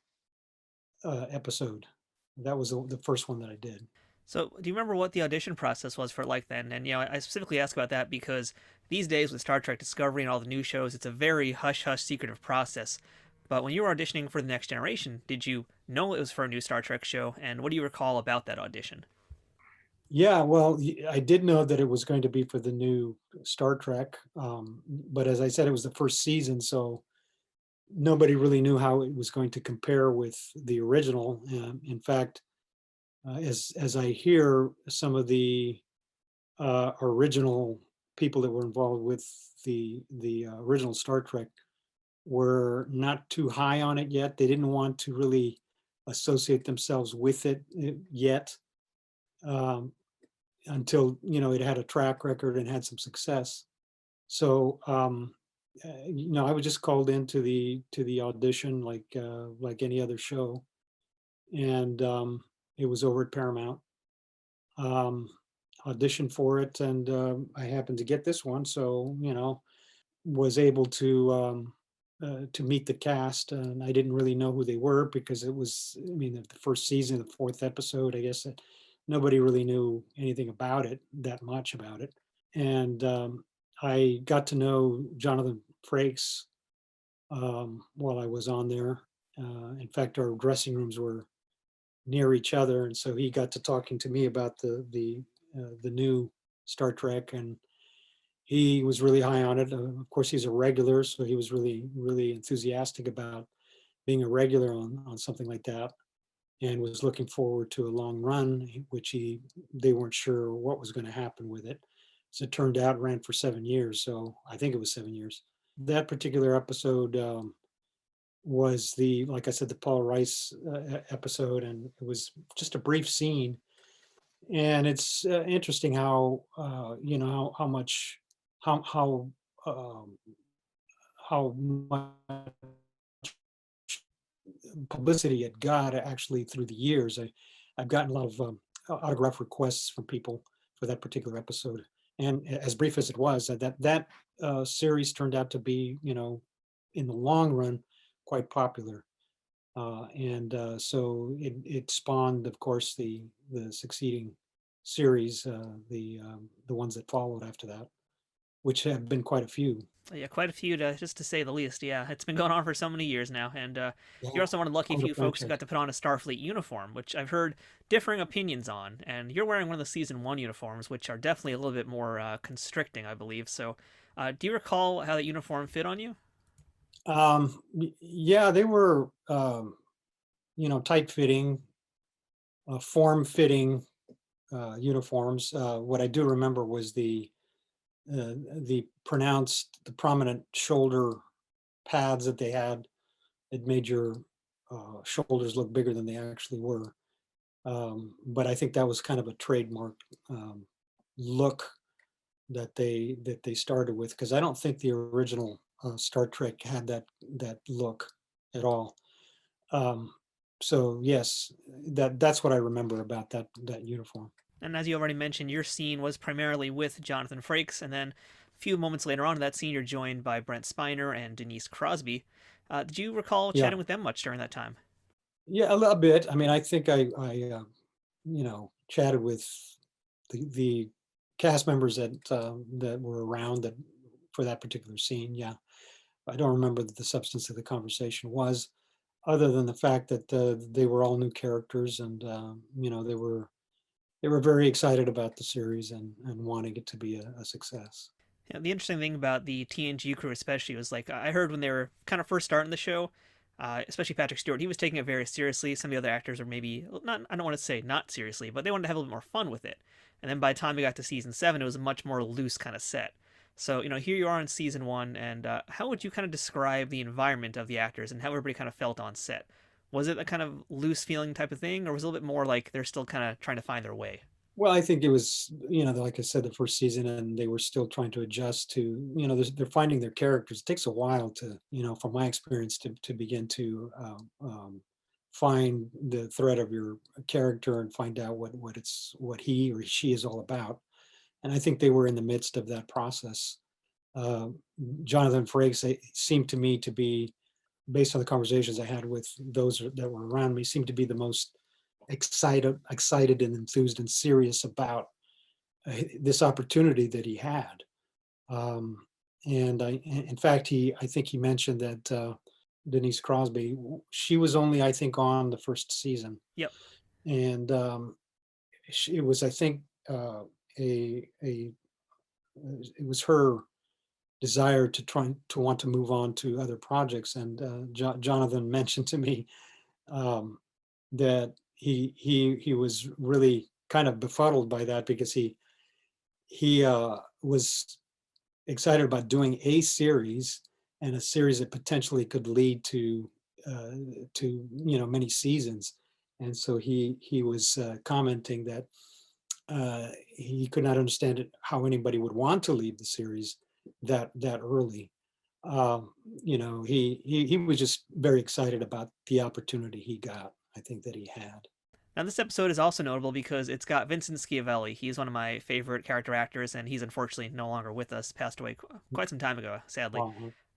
episode. That was the first one that I did. So, do you remember what the audition process was for it like then? And, I specifically ask about that because these days with Star Trek Discovery and all the new shows, it's a very hush-hush secretive process. But when you were auditioning for The Next Generation, did you know it was for a new Star Trek show? And what do you recall about that audition? Yeah, well, I did know that it was going to be for the new Star Trek. But as I said, it was the first season, so nobody really knew how it was going to compare with the original. In fact, as I hear, some of the original people that were involved with the original Star Trek were not too high on it yet. They didn't want to really associate themselves with it yet, until it had a track record and had some success. So I was just called into the audition like any other show, and it was over at Paramount. Auditioned for it, and I happened to get this one, so was able to to meet the cast, and I didn't really know who they were because it was, I mean, the first season, the fourth episode, I guess that nobody really knew anything about it, that much about it. And I got to know Jonathan Frakes while I was on there. In fact, our dressing rooms were near each other, and so he got to talking to me about the new Star Trek, and he was really high on it. Of course, he's a regular, so he was really enthusiastic about being a regular on something like that, and was looking forward to a long run, which they weren't sure what was going to happen with it. So it turned out, ran for 7 years. So I think it was 7 years. That particular episode was like I said, the Paul Rice episode, and it was just a brief scene. And it's interesting how how much how um, how much publicity it got actually through the years. I've gotten a lot of autograph requests from people for that particular episode, and as brief as it was, that series turned out to be, in the long run, quite popular. And so it spawned, of course, the succeeding series, the ones that followed after that, which have been quite a few. Yeah, quite a few, just to say the least. Yeah, it's been going on for so many years now, and Yeah, you're also one of the lucky quite a few folks who franchise. got to put on a Starfleet uniform, which I've heard differing opinions on. And you're wearing one of the season one uniforms, which are definitely a little bit more constricting, I believe. So, do you recall how that uniform fit on you? Yeah, they were, tight fitting, form fitting uniforms. What I do remember was the prominent shoulder pads that they had. It made your shoulders look bigger than they actually were. But I think that was kind of a trademark look that they started with, because I don't think the original Star Trek had that look at all. Um, so yes, that's what I remember about that uniform. And as you already mentioned, your scene was primarily with Jonathan Frakes, and then a few moments later on in that scene, you're joined by Brent Spiner and Denise Crosby. Did you recall Yeah, chatting with them much during that time? yeah, a little bit. I mean, I think I chatted with the cast members that were around that for that particular scene. Yeah, I don't remember what the substance of the conversation was, other than the fact that they were all new characters, and they were very excited about the series and wanting it to be a success. Yeah, the interesting thing about the TNG crew, especially, was like I heard when they were kind of first starting the show, especially Patrick Stewart, he was taking it very seriously. Some of the other actors were maybe not, I don't want to say not seriously, but they wanted to have a little bit more fun with it. And then by the time we got to season seven, it was a much more loose kind of set. So, here you are in season one, and how would you kind of describe the environment of the actors and how everybody kind of felt on set? Was it a kind of loose feeling type of thing, or was it a little bit more like they're still kind of trying to find their way? Well, I think it was, like I said, the first season, and they were still trying to adjust to, they're finding their characters. It takes a while to, from my experience, to begin to find the thread of your character and find out what he or she is all about. And I think they were in the midst of that process. Uh, Jonathan Frakes seemed to me to be, based on the conversations I had with those that were around me, seemed to be the most excited and enthused and serious about this opportunity that he had. Um, and in fact, I think he mentioned that Denise Crosby, she was only, I think, on the first season, Yep. and it was, I think, it was her desire to want to move on to other projects. And Jonathan mentioned to me um, that he was really kind of befuddled by that, because he was excited about doing a series, and a series that potentially could lead to many seasons. And so he was commenting that he could not understand how anybody would want to leave the series that early. He was just very excited about the opportunity he got, I think, that he had. Now, this episode is also notable because it's got Vincent Schiavelli. He's one of my favorite character actors, and he's unfortunately no longer with us, passed away quite some time ago, sadly. Wow.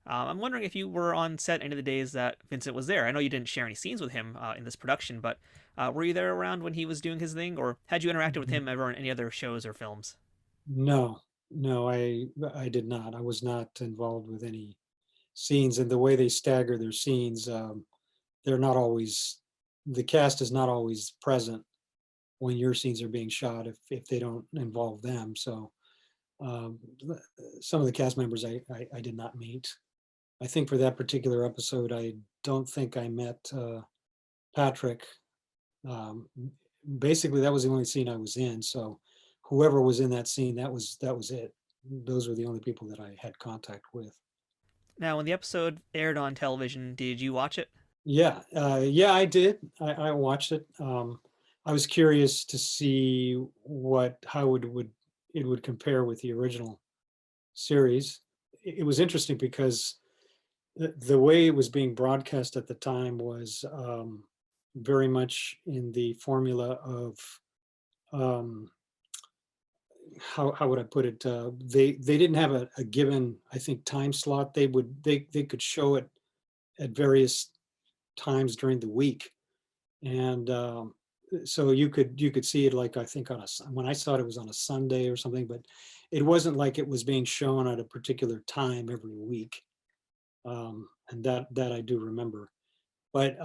I'm wondering if you were on set any of the days that Vincent was there. I know you didn't share any scenes with him in this production, but were you there around when he was doing his thing, or had you interacted with him ever in any other shows or films? No, no, I did not. I was not involved with any scenes, and the way they stagger their scenes, they're not always, the cast is not always present when your scenes are being shot if they don't involve them. So um, some of the cast members I did not meet. I think for that particular episode, I don't think I met Patrick. Um, Basically, that was the only scene I was in. So whoever was in that scene, that was it. Those were the only people that I had contact with. Now, when the episode aired on television, did you watch it? Yeah, yeah, I did. I watched it. I was curious to see how it would compare with the original series. It was interesting because the way it was being broadcast at the time was very much in the formula of um, how would I put it? They didn't have a given, I think, time slot. They could show it at various times during the week, and so you could see it, like, I think when I saw it, it was on a Sunday or something, but it wasn't like it was being shown at a particular time every week. And that I do remember. But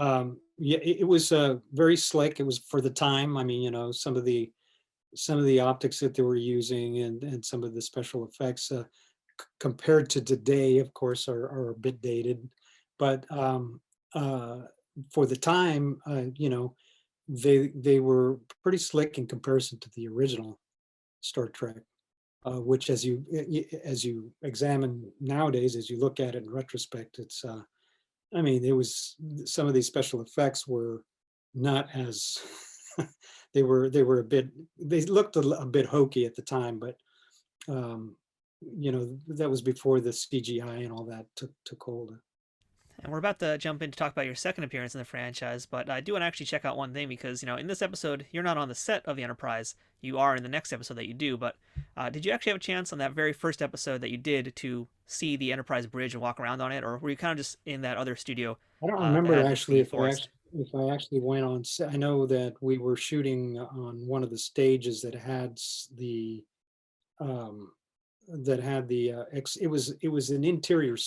yeah, it was very slick. It was for the time. I mean, some of the optics that they were using, and some of the special effects, compared to today, of course, are a bit dated. But uh, for the time, they were pretty slick in comparison to the original Star Trek, which, as you examine nowadays, as you look at it in retrospect, it's I mean, it was, some of these special effects were not as they were a bit, they looked a bit hokey at the time, but um, that was before the CGI and all that took hold. And we're about to jump in to talk about your second appearance in the franchise, but I do want to actually check out one thing because, in this episode, you're not on the set of the Enterprise. You are in the next episode that you do, but did you actually have a chance on that very first episode that you did to see the Enterprise bridge and walk around on it, or were you kind of just in that other studio I don't that remember had actually the if I forest? actually if I actually went on set. I know that we were shooting on one of the stages that had um, it was an interior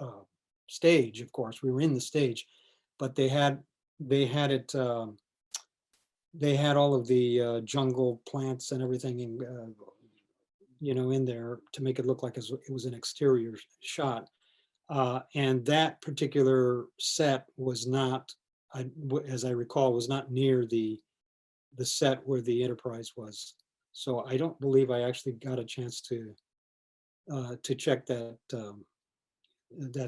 uh, stage. Of course, we were in the stage, but they had it. They had all of the jungle plants and everything in there to make it look like it was an exterior shot. And that particular set was not, as I recall, was not near the set where the Enterprise was. So I don't believe I actually got a chance to check that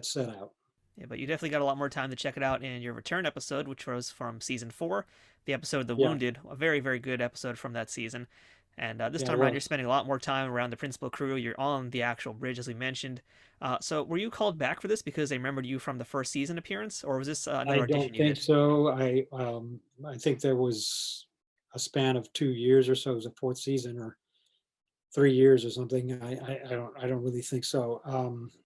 set out. Yeah, but you definitely got a lot more time to check it out in your return episode, which was from season 4, the episode The Yeah, Wounded, a very, very good episode from that season. And this yeah, it time around, you're was. spending a lot more time around the principal crew. You're on the actual bridge, as we mentioned. So, were you called back for this because they remembered you from the first season appearance, or was this I another audition don't you think did? so. I think there was a span of 2 years or so. It was a fourth season, or 3 years or something. I don't really think so.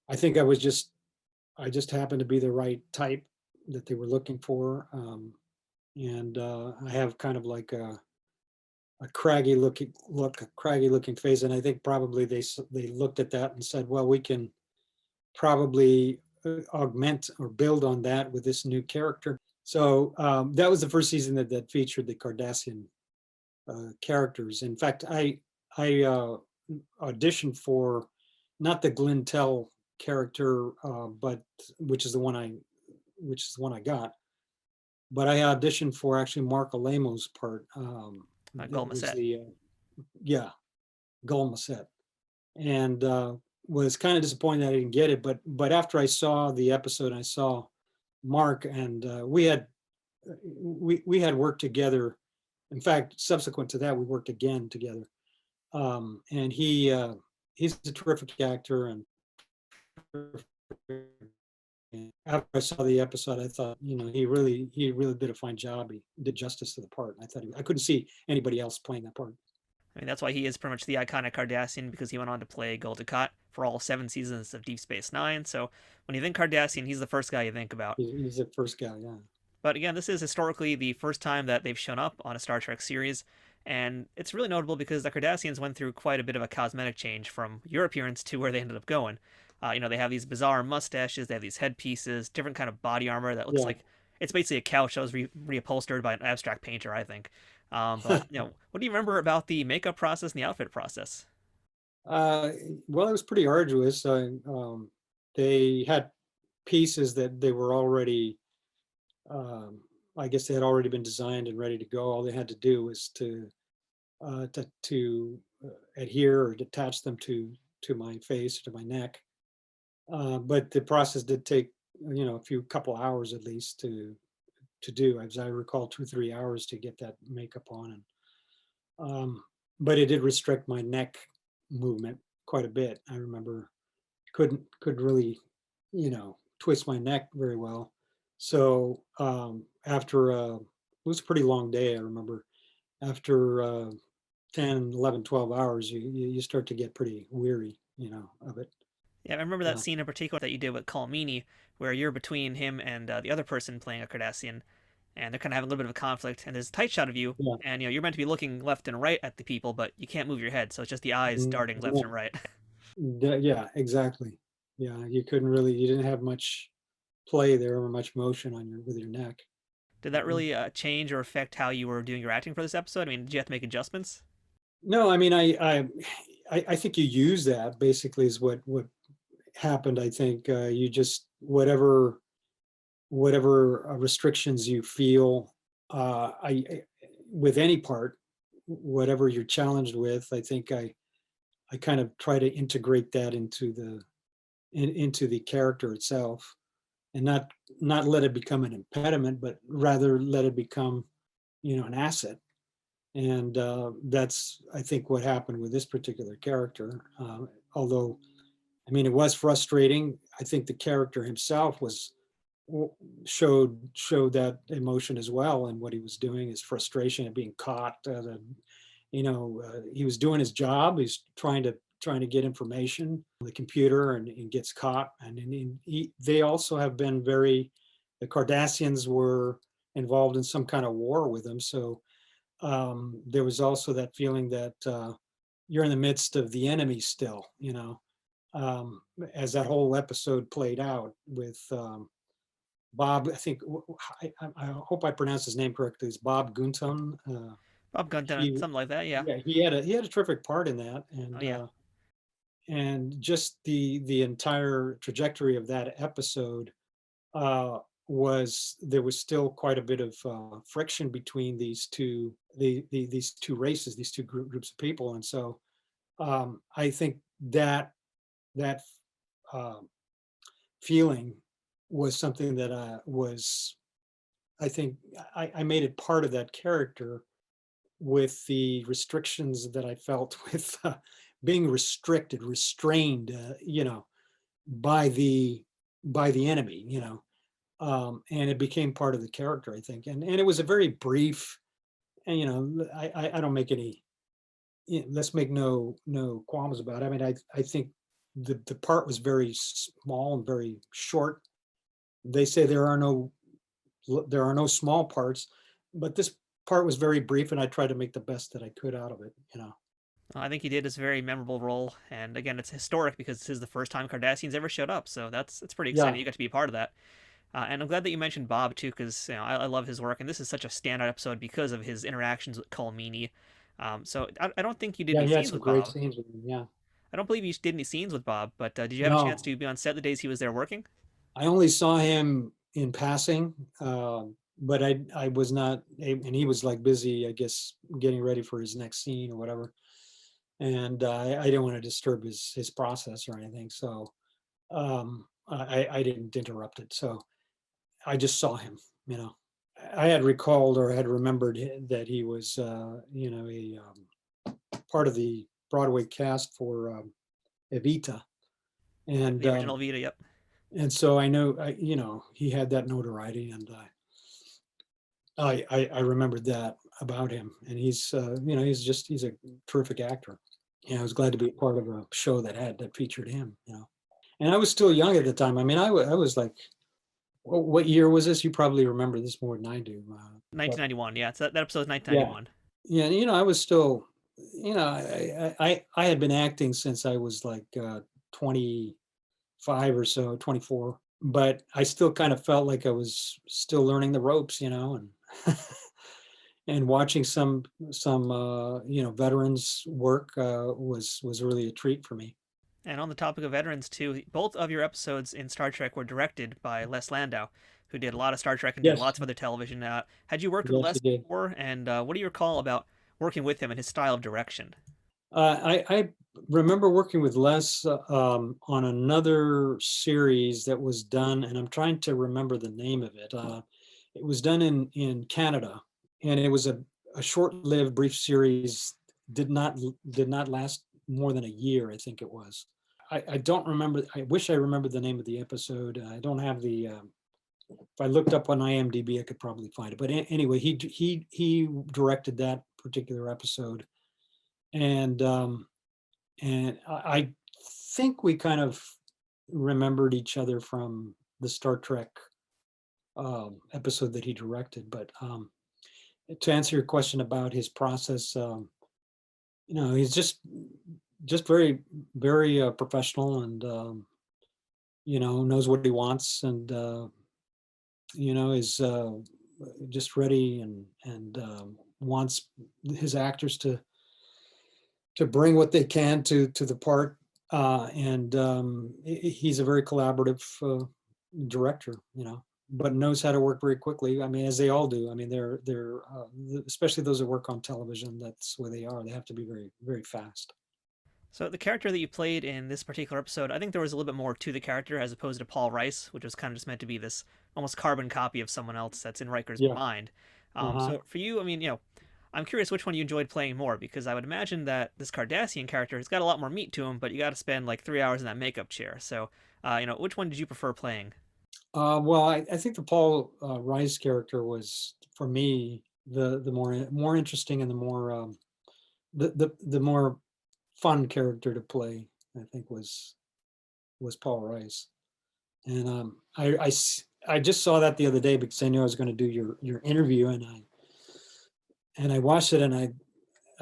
I think I just happened to be the right type that they were looking for. And I have kind of like a craggy looking face. And I think probably they looked at that and said, well, we can probably augment or build on that with this new character. So that was the first season that featured the Cardassian characters. In fact, I auditioned for not the Glinn Telle character, but which is the one I got. But I auditioned for actually Marc Alaimo's part. That was Gulmaset. yeah, Gulmaset, and was kind of disappointed I didn't get it. But after I saw the episode, I saw Marc, and we had worked together. In fact, subsequent to that, we worked again together. And he's a terrific actor, and after I saw the episode, I thought, he really did a fine job. He did justice to the part. I couldn't see anybody else playing that part. I mean, that's why he is pretty much the iconic Cardassian because he went on to play Gul Dukat for all 7 seasons of Deep Space Nine. So when you think Cardassian, he's the first guy you think about. He's the first guy, yeah. But again, this is historically the first time that they've shown up on a Star Trek series, and it's really notable because the Cardassians went through quite a bit of a cosmetic change from your appearance to where they ended up going. They have these bizarre mustaches, they have these headpieces, different kind of body armor that looks like it's basically a couch that was reupholstered by an abstract painter, I think. But what do you remember about the makeup process and the outfit process? Well, it was pretty arduous. They had pieces that they were already, I guess they had already been designed and ready to go. All they had to do was to adhere or attach them to my face, to my neck. But the process did take, a couple hours at least to do. As I recall, 2-3 hours to get that makeup on, and but it did restrict my neck movement quite a bit. I remember couldn't really, twist my neck very well. So after it was a pretty long day. I remember after 10, 11, 12 hours, you start to get pretty weary, of it. Yeah, I remember that scene in particular that you did with Calmini, where you're between him and the other person playing a Cardassian, and they're kind of having a little bit of a conflict. And there's a tight shot of you, and you're meant to be looking left and right at the people, but you can't move your head, so it's just the eyes darting left and right. Yeah, exactly. Yeah, you didn't have much play there or much motion with your neck. Did that really change or affect how you were doing your acting for this episode? I mean, did you have to make adjustments? No, I mean, I think you use that basically is what happened. I think you just whatever restrictions you feel, with any part, whatever you're challenged with, I think I kind of try to integrate that into the character itself, and not let it become an impediment, but rather let it become, an asset. And that's, I think, what happened with this particular character. Although, I mean, it was frustrating. I think the character himself showed that emotion as well, and what he was doing, his frustration at being caught. He was doing his job. He's trying to get information on the computer, and gets caught. And they also have been the Cardassians were involved in some kind of war with him. So there was also that feeling that you're in the midst of the enemy still, as that whole episode played out with Bob. I think I hope I pronounced his name correctly. It's Bob Gunton. Bob Gunton, something like that. Yeah. Yeah, he had a terrific part in that, and and just the entire trajectory of that episode there was still quite a bit of friction between these two races, these two groups of people. And so I think that feeling was something that I think I made it part of that character, with the restrictions that I felt with being restrained, by the enemy, and it became part of the character, I think. And it was a very brief, and I don't make any, let's make no qualms about it. I mean, I think the part was very small and very short. They say there are no small parts, but this part was very brief, and I tried to make the best that I could out of it. I think he did his very memorable role, and again, it's historic because this is the first time Cardassians ever showed up, so it's pretty exciting. You got to be a part of that. And I'm glad that you mentioned Bob too, because I love his work, and this is such a standout episode because of his interactions with Calmini. So I don't think you did any scenes with Bob. Great scenes with him, yeah. I don't believe you did any scenes with Bob, but did you have a chance to be on set the days he was there working? I only saw him in passing, but I was not, and he was like busy, I guess, getting ready for his next scene or whatever. And I didn't want to disturb his process or anything, so I didn't interrupt it. So I just saw him. I had recalled or had remembered that he was, a part of the Broadway cast for Evita, and the original Evita. Yep. And so I know, he had that notoriety, and I remembered that about him. And he's a terrific actor. I was glad to be a part of a show that featured him. And I was still young at the time. I mean, I was like, what year was this? You probably remember this more than I do. 1991. Yeah, so that episode is Yeah, 1991. yeah. I was still, I had been acting since I was like 25 or so, 24. But I still kind of felt like I was still learning the ropes, and and watching some veterans work was really a treat for me. And on the topic of veterans too, both of your episodes in Star Trek were directed by Les Landau, who did a lot of Star Trek and did Yes, lots of other television. Had you worked with yes, Les you did. before? And what do you recall about working with him and his style of direction? I remember working with Les on another series that was done, and I'm trying to remember the name of it. It was done in Canada, and it was a short-lived, brief series. Did not last more than a year, I think it was. I don't remember. I wish I remembered the name of the episode. I don't have the. If I looked up on IMDb, I could probably find it. But anyway, he directed that particular episode, and I think we kind of remembered each other from the Star Trek episode that he directed. But to answer your question about his process, he's just very, very professional, and knows what he wants, and is just ready, and wants his actors to bring what they can to the part, and he's a very collaborative director, but knows how to work very quickly. I mean, as they all do. I mean, they're especially those that work on television. That's where they are. They have to be very, very fast. So the character that you played in this particular episode, I think there was a little bit more to the character as opposed to Paul Rice, which was kind of just meant to be this almost carbon copy of someone else that's in Riker's Yeah. mind. Uh-huh. So for you, I mean, I'm curious which one you enjoyed playing more, because I would imagine that this Cardassian character has got a lot more meat to him, but you got to spend like 3 hours in that makeup chair. So, which one did you prefer playing? Well, I think the Paul Rice character was, for me, the more interesting, and the more the more fun character to play. I think was Paul Rice, and I just saw that the other day because I knew I was going to do your interview, and I watched it, and I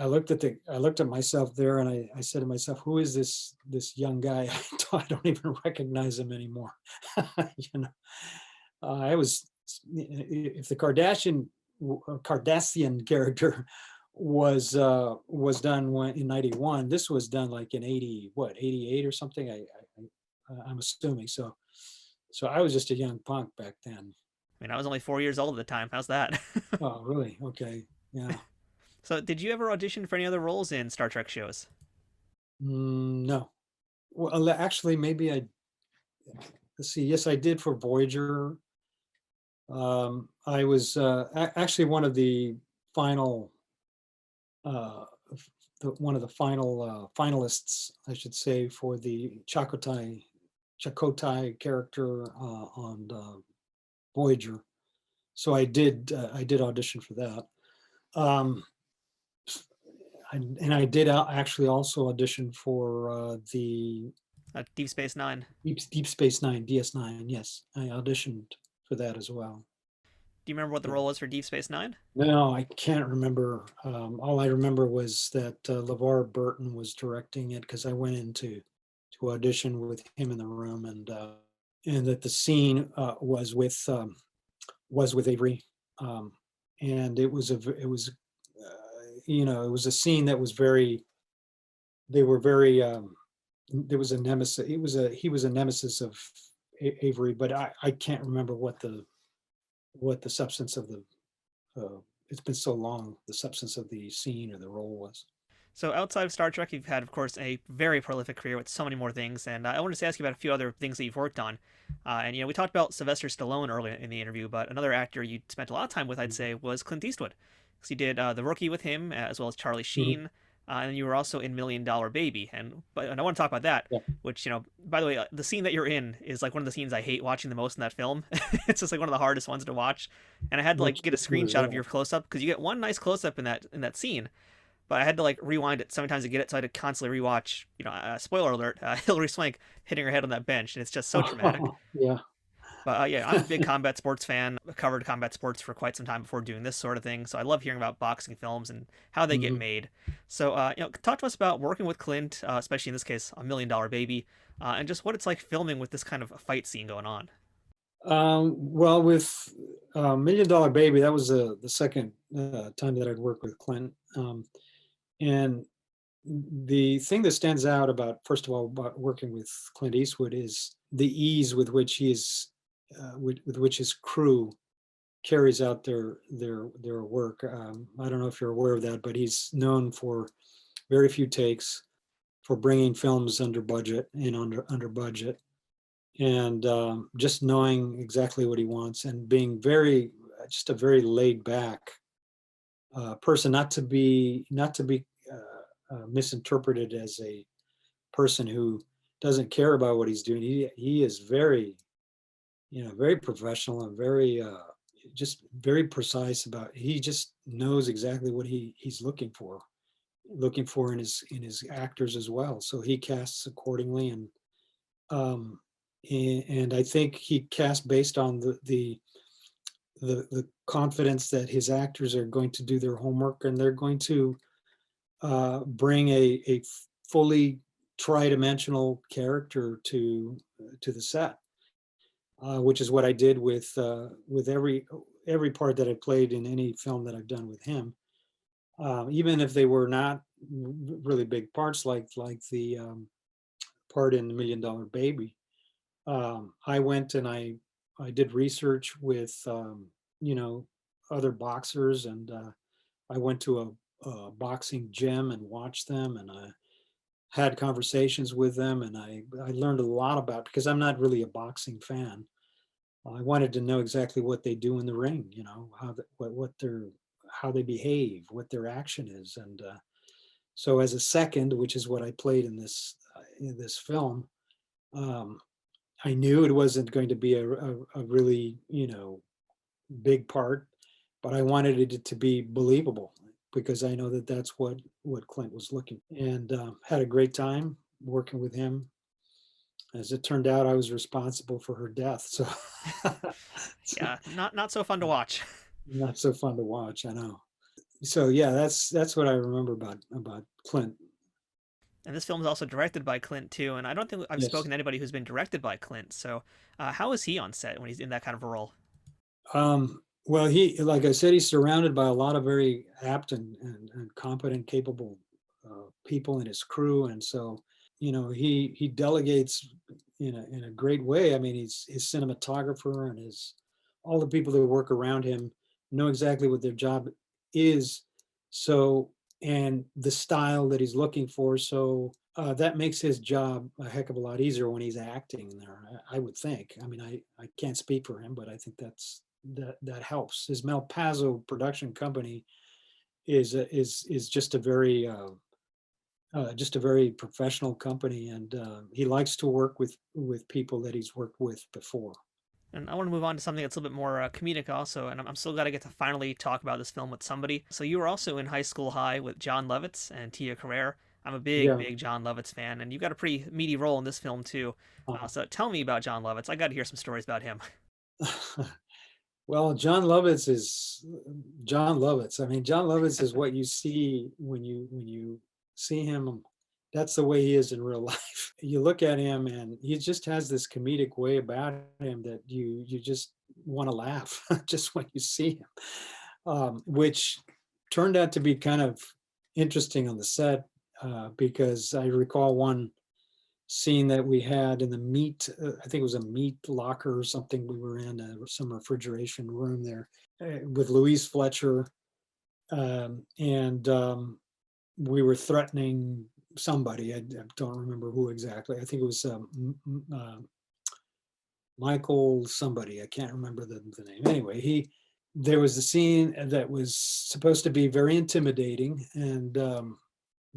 looked at myself there, and I said to myself, who is this young guy? I don't even recognize him anymore. I was, if the Cardassian character was done in 91, this was done like in 88 or something. I'm assuming so. So I was just a young punk back then. I mean, I was only 4 years old at the time. How's that? Oh, really? Okay. Yeah. So did you ever audition for any other roles in Star Trek shows? No. Well, actually, maybe let's see. Yes, I did for Voyager. I was actually one of the final, finalists, I should say, for the Chakotay character on Voyager. So I did audition for that. I did actually also audition for the Deep Space Nine. Deep Space Nine, DS9. Yes, I auditioned for that as well. Do you remember what the role was for Deep Space Nine? No, I can't remember. All I remember was that LeVar Burton was directing it, because I went in to audition with him in the room, and that the scene was with Avery, and it was a scene that was very. They were very. There was a nemesis. He was a nemesis of Avery, but I can't remember what the substance of the. It's been so long. The substance of the scene or the role was. So outside of Star Trek, you've had, of course, a very prolific career with so many more things, and I wanted to ask you about a few other things that you've worked on. And we talked about Sylvester Stallone earlier in the interview, but another actor you spent a lot of time with, I'd say, was Clint Eastwood, because you did The Rookie with him, as well as Charlie Sheen, and you were also in $1 Million Baby, and I want to talk about that. Yeah. Which, by the way, the scene that you're in is like one of the scenes I hate watching the most in that film. It's just like one of the hardest ones to watch, and I had to like get a screenshot of your close up, because you get one nice close up in that scene. but I had to like rewind it sometimes to get it, so I had to constantly rewatch. Spoiler alert: Hilary Swank hitting her head on that bench, and it's just so dramatic. Yeah. But yeah, I'm a big combat sports fan. I covered combat sports for quite some time before doing this sort of thing, so I love hearing about boxing films and how they get Mhm. made. So, talk to us about working with Clint, especially in this case, $1 Million Baby, and just what it's like filming with this kind of fight scene going on. Well, with $1 Million Baby, that was the second time that I'd worked with Clint. And the thing that stands out about, first of all, about working with Clint Eastwood is the ease with which with which his crew carries out their work. I don't know if you're aware of that, but he's known for very few takes, for bringing films under budget and under budget, and just knowing exactly what he wants and being just a very laid back person, not to be misinterpreted as a person who doesn't care about what he's doing. He is very, very professional and very just very precise about. He just knows exactly what he's looking for in his actors as well. So he casts accordingly, um, and I think he casts based on the confidence that his actors are going to do their homework, and they're going to bring a fully tri-dimensional character to the set, which is what I did with every part that I played in any film that I've done with him, even if they were not really big parts, like the part in $1 Million Baby. I went and I did research with other boxers, and I went to a boxing gym and watched them, and I had conversations with them, and I learned a lot about, because I'm not really a boxing fan. I wanted to know exactly what they do in the ring, how they behave, what their action is, and so as a second, which is what I played in this film, um, I knew it wasn't going to be a really big part, but I wanted it to be believable, because I know that that's what Clint was looking, and had a great time working with him. As it turned out, I was responsible for her death, so so Yeah, not so fun to watch. not so fun to watch. I know. So yeah, that's what I remember about Clint. And this film is also directed by Clint too, and I don't think I've Yes. spoken to anybody who's been directed by Clint. So, how is he on set when he's in that kind of a role? Well, like I said, he's surrounded by a lot of very apt and competent, capable people in his crew, and so he delegates in a great way. I mean, his cinematographer and his all the people that work around him know exactly what their job is. So, and the style that he's looking for. So that makes his job a heck of a lot easier when he's acting there. I would think. I mean, I can't speak for him, but I think that helps. His Malpazzo production company is just a very professional company, and he likes to work with people that he's worked with before. And I want to move on to something that's a little bit more comedic also, and I'm so glad I get to finally talk about this film with somebody. So you were also in High School High with John Lovitz and Tia Carrere. I'm a big, Yeah. big John Lovitz fan, and you got a pretty meaty role in this film too. So tell me about John Lovitz. I got to hear some stories about him. Well, John Lovitz is John Lovitz. I mean, John Lovitz is what you see when you see him. That's the way he is in real life. You look at him, and he just has this comedic way about him that you just want to laugh just when you see him, which turned out to be kind of interesting on the set, because I recall one scene that we had in the meat, I think it was a meat locker or something. We were in some refrigeration room there with Louise Fletcher, and we were threatening somebody. I don't remember who exactly. I think it was Michael somebody. I can't remember the name. Anyway, there was a scene that was supposed to be very intimidating, and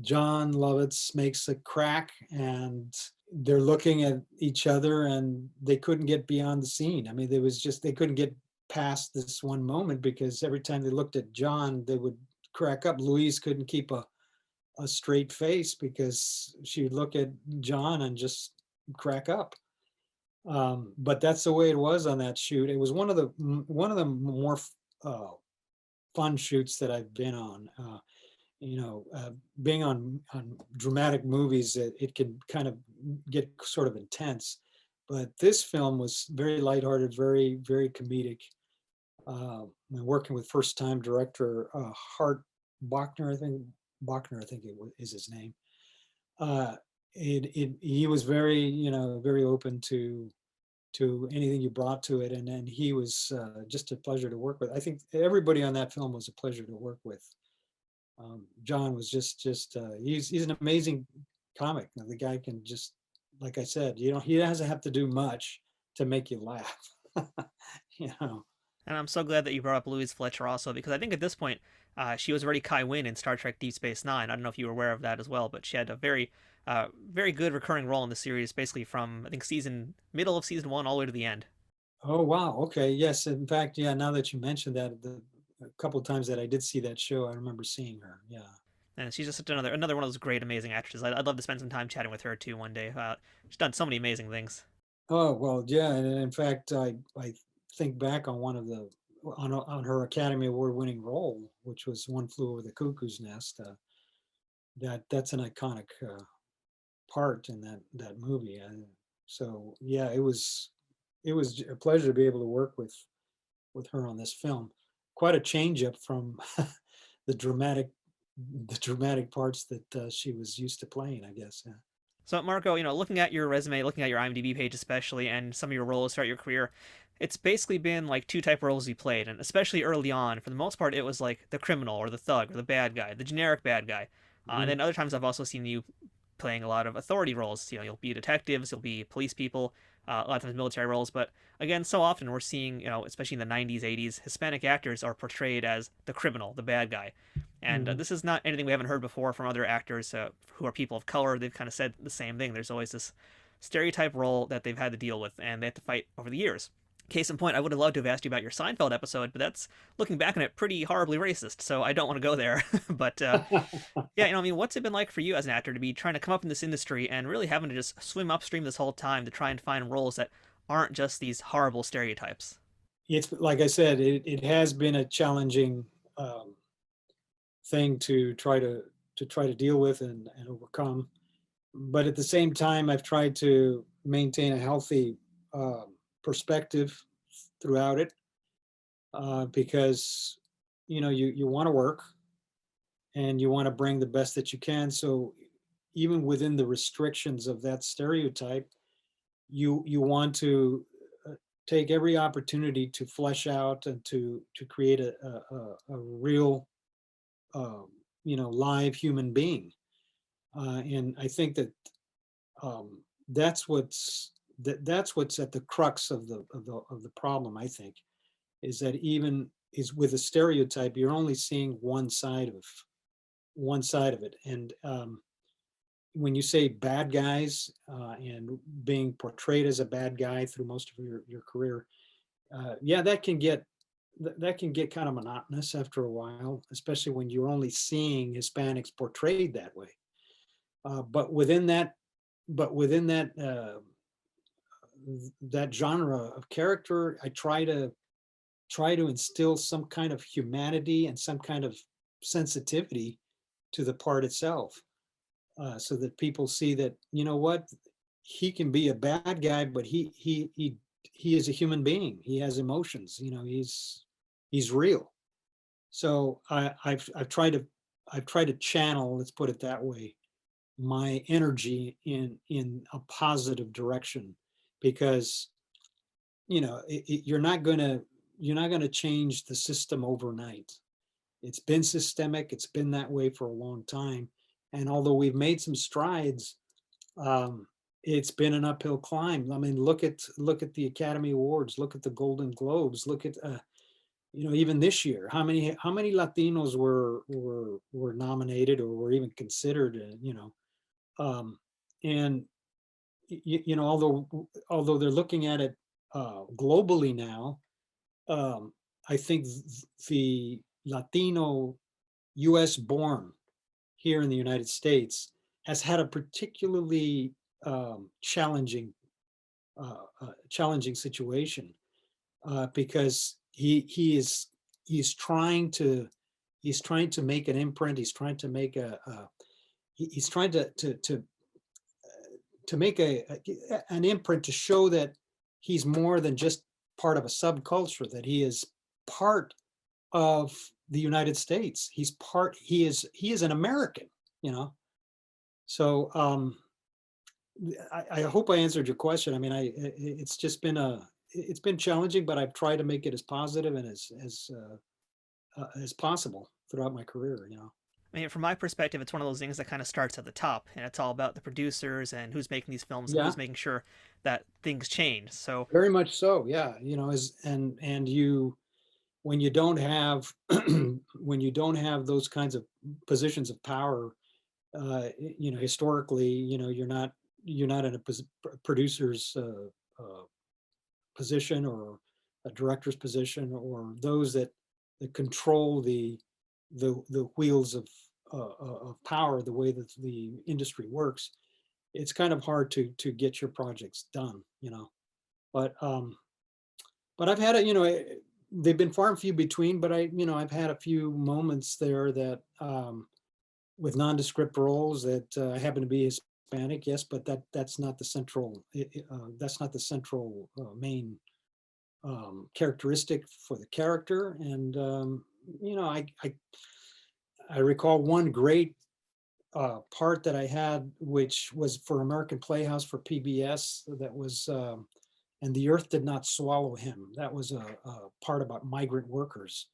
John Lovitz makes a crack, and they're looking at each other, and they couldn't get beyond the scene. I mean, they couldn't get past this one moment, because every time they looked at John, they would crack up. Louise couldn't keep a straight face because she'd look at John and just crack up. But that's the way it was on that shoot. It was one of the more fun shoots that I've been on. Being on dramatic movies, it can kind of get sort of intense. But this film was very lighthearted, very, very comedic. Working with first-time director Hart Bachner, I think is his name. He was very, very open to anything you brought to it, and then he was just a pleasure to work with. I think everybody on that film was a pleasure to work with. John was just he's an amazing comic. The guy can just, like I said, he doesn't have to do much to make you laugh. And I'm so glad that you brought up Louise Fletcher also, because I think at this point she was already Kai Winn in Star Trek Deep Space Nine. I don't know if you were aware of that as well, but she had a very very good recurring role in the series, basically from I think middle of season 1 all the way to the end. Oh wow, okay, yes. In fact, yeah. Now that you mentioned that, a couple of times that I did see that show, I remember seeing her. Yeah. And she's just another one of those great, amazing actresses. I'd love to spend some time chatting with her too one day. She's done so many amazing things. Oh well, yeah. And in fact, I think back on on her Academy Award winning role, which was One Flew Over the Cuckoo's Nest. That's an iconic part in that movie. And so yeah, it was a pleasure to be able to work with her on this film. Quite a change up from the dramatic parts that she was used to playing, I guess. Yeah. So Marco, looking at your resume, looking at your IMDb page especially, and some of your roles throughout your career, it's basically been like two type roles you played, and especially early on, for the most part, it was like the criminal or the thug or the bad guy, the generic bad guy. And then other times I've also seen you playing a lot of authority roles. You'll be detectives, you'll be police people, a lot of times military roles. But again, so often we're seeing, especially in the 90s, 80s, Hispanic actors are portrayed as the criminal, the bad guy. And this is not anything we haven't heard before from other actors who are people of color. They've kind of said the same thing. There's always this stereotype role that they've had to deal with, and they have to fight over the years. Case in point, I would have loved to have asked you about your Seinfeld episode, but that's, looking back on it, pretty horribly racist, so I don't want to go there. But yeah, what's it been like for you as an actor to be trying to come up in this industry and really having to just swim upstream this whole time to try and find roles that aren't just these horrible stereotypes? It's like I said, it has been a challenging thing to try to deal with and overcome. But at the same time, I've tried to maintain a healthy perspective throughout it, because you want to work and you want to bring the best that you can. So even within the restrictions of that stereotype, you want to take every opportunity to flesh out and to create a real live human being. And I think that that's what's at the crux of the problem. I think is that even is with a stereotype, you're only seeing one side of it. And when you say bad guys and being portrayed as a bad guy through most of your career, yeah, that can get kind of monotonous after a while, especially when you're only seeing Hispanics portrayed that way. But within that that genre of character, I try to instill some kind of humanity and some kind of sensitivity to the part itself, so that people see that, what, he can be a bad guy, but he is a human being. He has emotions. He's real. So I've tried to channel, let's put it that way, my energy in a positive direction, because you're not going to change the system overnight. It's been systemic. It's been that way for a long time. And although we've made some strides, it's been an uphill climb. I mean, look at the Academy Awards, look at the Golden Globes, look at even this year, how many Latinos were nominated or were even considered, and although they're looking at it globally now, I think the Latino U.S. born here in the United States has had a particularly challenging situation because he's trying to make an imprint. He's trying to make he's trying to make an imprint to show that he's more than just part of a subculture, that he is part of the United States. He is an American, you know? So I hope I answered your question. I mean, it's just been it's been challenging, but I've tried to make it as positive and as possible throughout my career, you know? I mean, from my perspective, it's one of those things that kind of starts at the top, and it's all about the producers and who's making these films and Yeah, who's making sure that things change. So, very much so. Yeah. You know, and when you don't have, when you don't have those kinds of positions of power, you know, historically, you know, you're not in a producer's position or a director's position, or those that control the wheels of power, the way that the industry works. It's kind of hard to get your projects done, you know. But I've had you know, they've been far and few between. But you know, I've had a few moments there that with nondescript roles that happen to be Hispanic, yes, but that's not the central. That's not the central main characteristic for the character. And you know, I recall one great part that I had, which was for American Playhouse for PBS. That was And the Earth Did Not Swallow Him. That was a part about migrant workers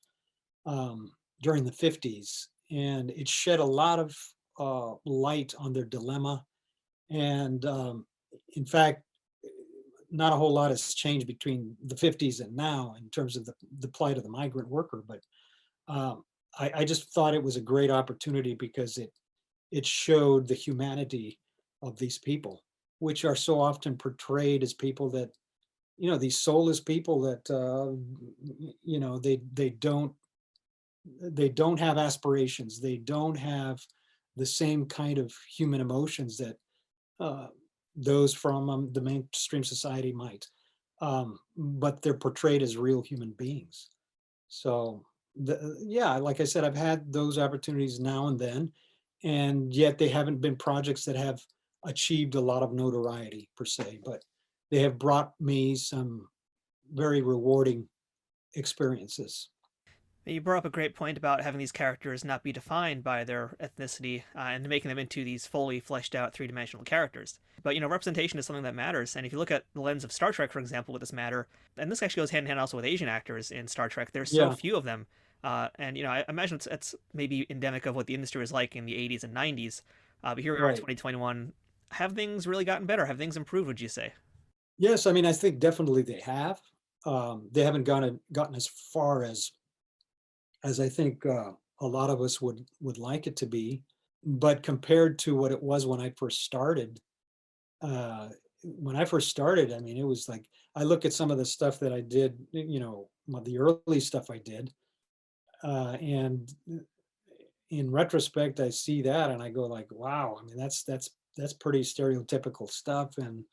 during the 50s, and it shed a lot of light on their dilemma. And in fact, not a whole lot has changed between the 50s and now in terms of the plight of the migrant worker. But I just thought it was a great opportunity because it showed the humanity of these people, which are so often portrayed as people that, you know, these soulless people that, you know, they don't have aspirations. They don't have the same kind of human emotions that those from the mainstream society might. But they're portrayed as real human beings. So yeah, like I said, I've had those opportunities now and then, and yet they haven't been projects that have achieved a lot of notoriety per se, but they have brought me some very rewarding experiences. you brought up a great point about having these characters not be defined by their ethnicity and making them into these fully fleshed out three-dimensional characters. But, you know, representation is something that matters. And if you look at the lens of Star Trek, for example, with this matter, and this actually goes hand in hand also with Asian actors in Star Trek, there's so Yeah, few of them. And, you know, I imagine it's maybe endemic of what the industry was like in the 80s and 90s. But here we are in right. 2021. Have things really gotten better? Have things improved, would you say? Yes, I mean, I think definitely they have. They haven't gotten as far as I think a lot of us would like it to be. But compared to what it was uh, when I first started, I mean, it was like, I look at some of the stuff that I did, you know, the early stuff I did, and in retrospect, I see that and I go like, wow, I mean, that's pretty stereotypical stuff. And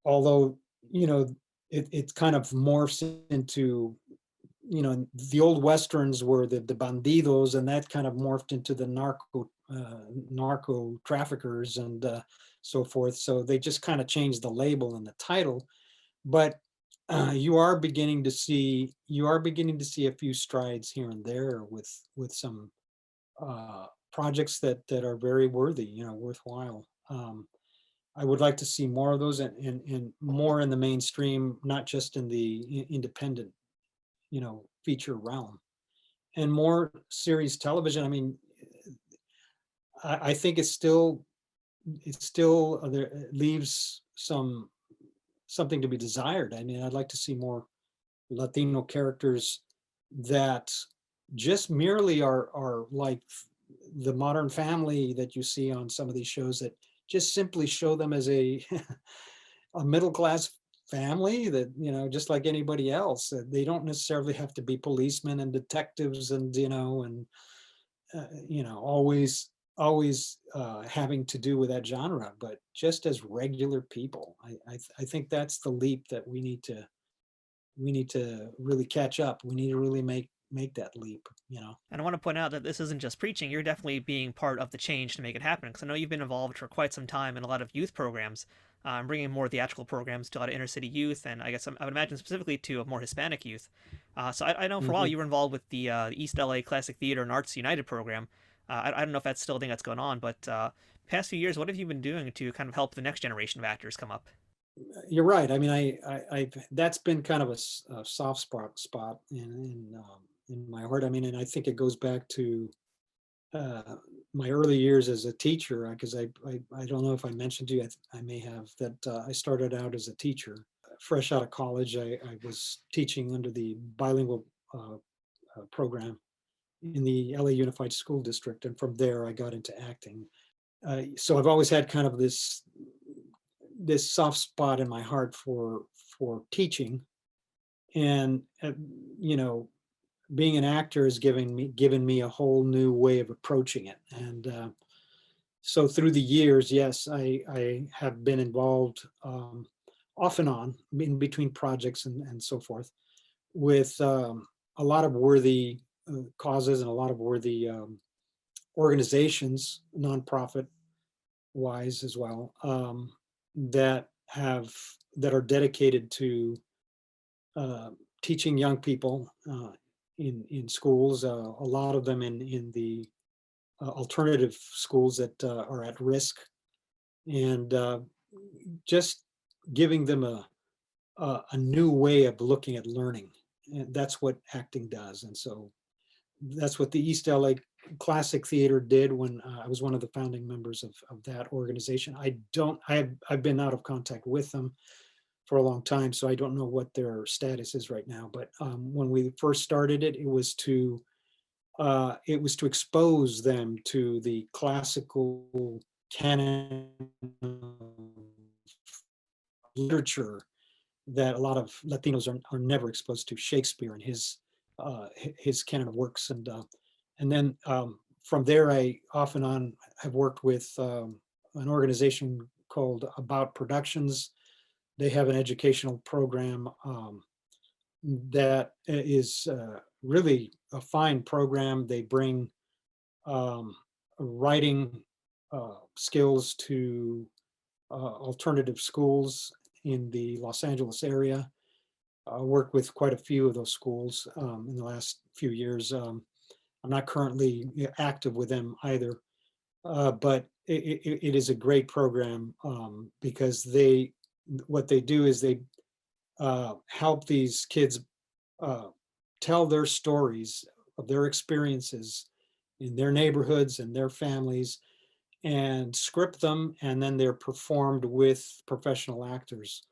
although, you know, it kind of morphs into, you know, the old westerns were the bandidos, and that kind of morphed into the narco traffickers and so forth. So they just kind of changed the label and the title. But you are beginning to see a few strides here and there with some projects that are very worthy, you know, worthwhile. I would like to see more of those, and more in the mainstream, not just in the independent, you know, feature realm, and more series television. I mean, I think it's still there, it leaves something to be desired. I mean, I'd like to see more Latino characters that just merely are like the Modern Family that you see on some of these shows, that just simply show them as a a middle class family that, you know, just like anybody else. They don't necessarily have to be policemen and detectives and, you know, and always having to do with that genre, but just as regular people. I think that's the leap that we need to really catch up. We need to really make that leap, And I want to point out that this isn't just preaching. You're definitely being part of the change to make it happen. Because I know you've been involved for quite some time in a lot of youth programs, bringing more theatrical programs to a lot of inner city youth, and I guess I would imagine specifically to a more Hispanic youth. So I know for a while Mhm. you were involved with the East LA Classic Theater and Arts United program. I don't know if that's still a thing that's going on, but past few years, what have you been doing to kind of help the next generation of actors come up? You're right. I mean, I've that's been kind of a soft spot in my heart. I mean, and I think it goes back to uh, my early years as a teacher, because I don't know if I mentioned to you, I may have, that I started out as a teacher. Fresh out of college, I was teaching under the bilingual program in the LA Unified School District, and from there I got into acting. So I've always had kind of this soft spot in my heart for teaching, and you know being an actor has given me a whole new way of approaching it. And so through the years, yes, I have been involved off and on in between projects and so forth with a lot of worthy causes and a lot of worthy organizations, nonprofit wise as well, that have that are dedicated to uh, teaching young people in schools. A lot of them in the alternative schools that are at risk, and just giving them a new way of looking at learning. And that's what acting does. And so that's what the East LA Classic Theater did when I was one of the founding members of that organization. I've been out of contact with them for a long time, so I don't know what their status is right now. But when we first started it, it was to expose them to the classical canon literature that a lot of Latinos are never exposed to. Shakespeare and his canon of works, and then from there, I off and on have worked with an organization called About Productions. They have an educational program that is really a fine program. They bring writing skills to alternative schools in the Los Angeles area. I worked with quite a few of those schools in the last few years. I'm not currently active with them either, but it is a great program because what they do is they help these kids tell their stories of their experiences in their neighborhoods and their families, and script them, and then they're performed with professional actors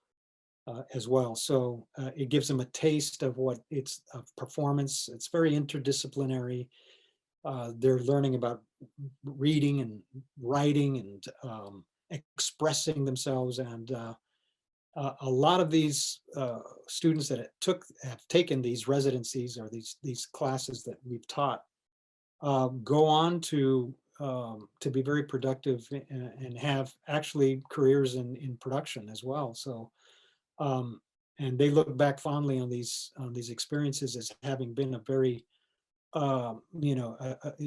as well. So it gives them a taste of what it's of performance. It's very interdisciplinary. They're learning about reading and writing and expressing themselves. And a lot of these students that have taken these residencies or these classes that we've taught go on to be very productive and have actually careers in production as well. So and they look back fondly on these experiences as having been a very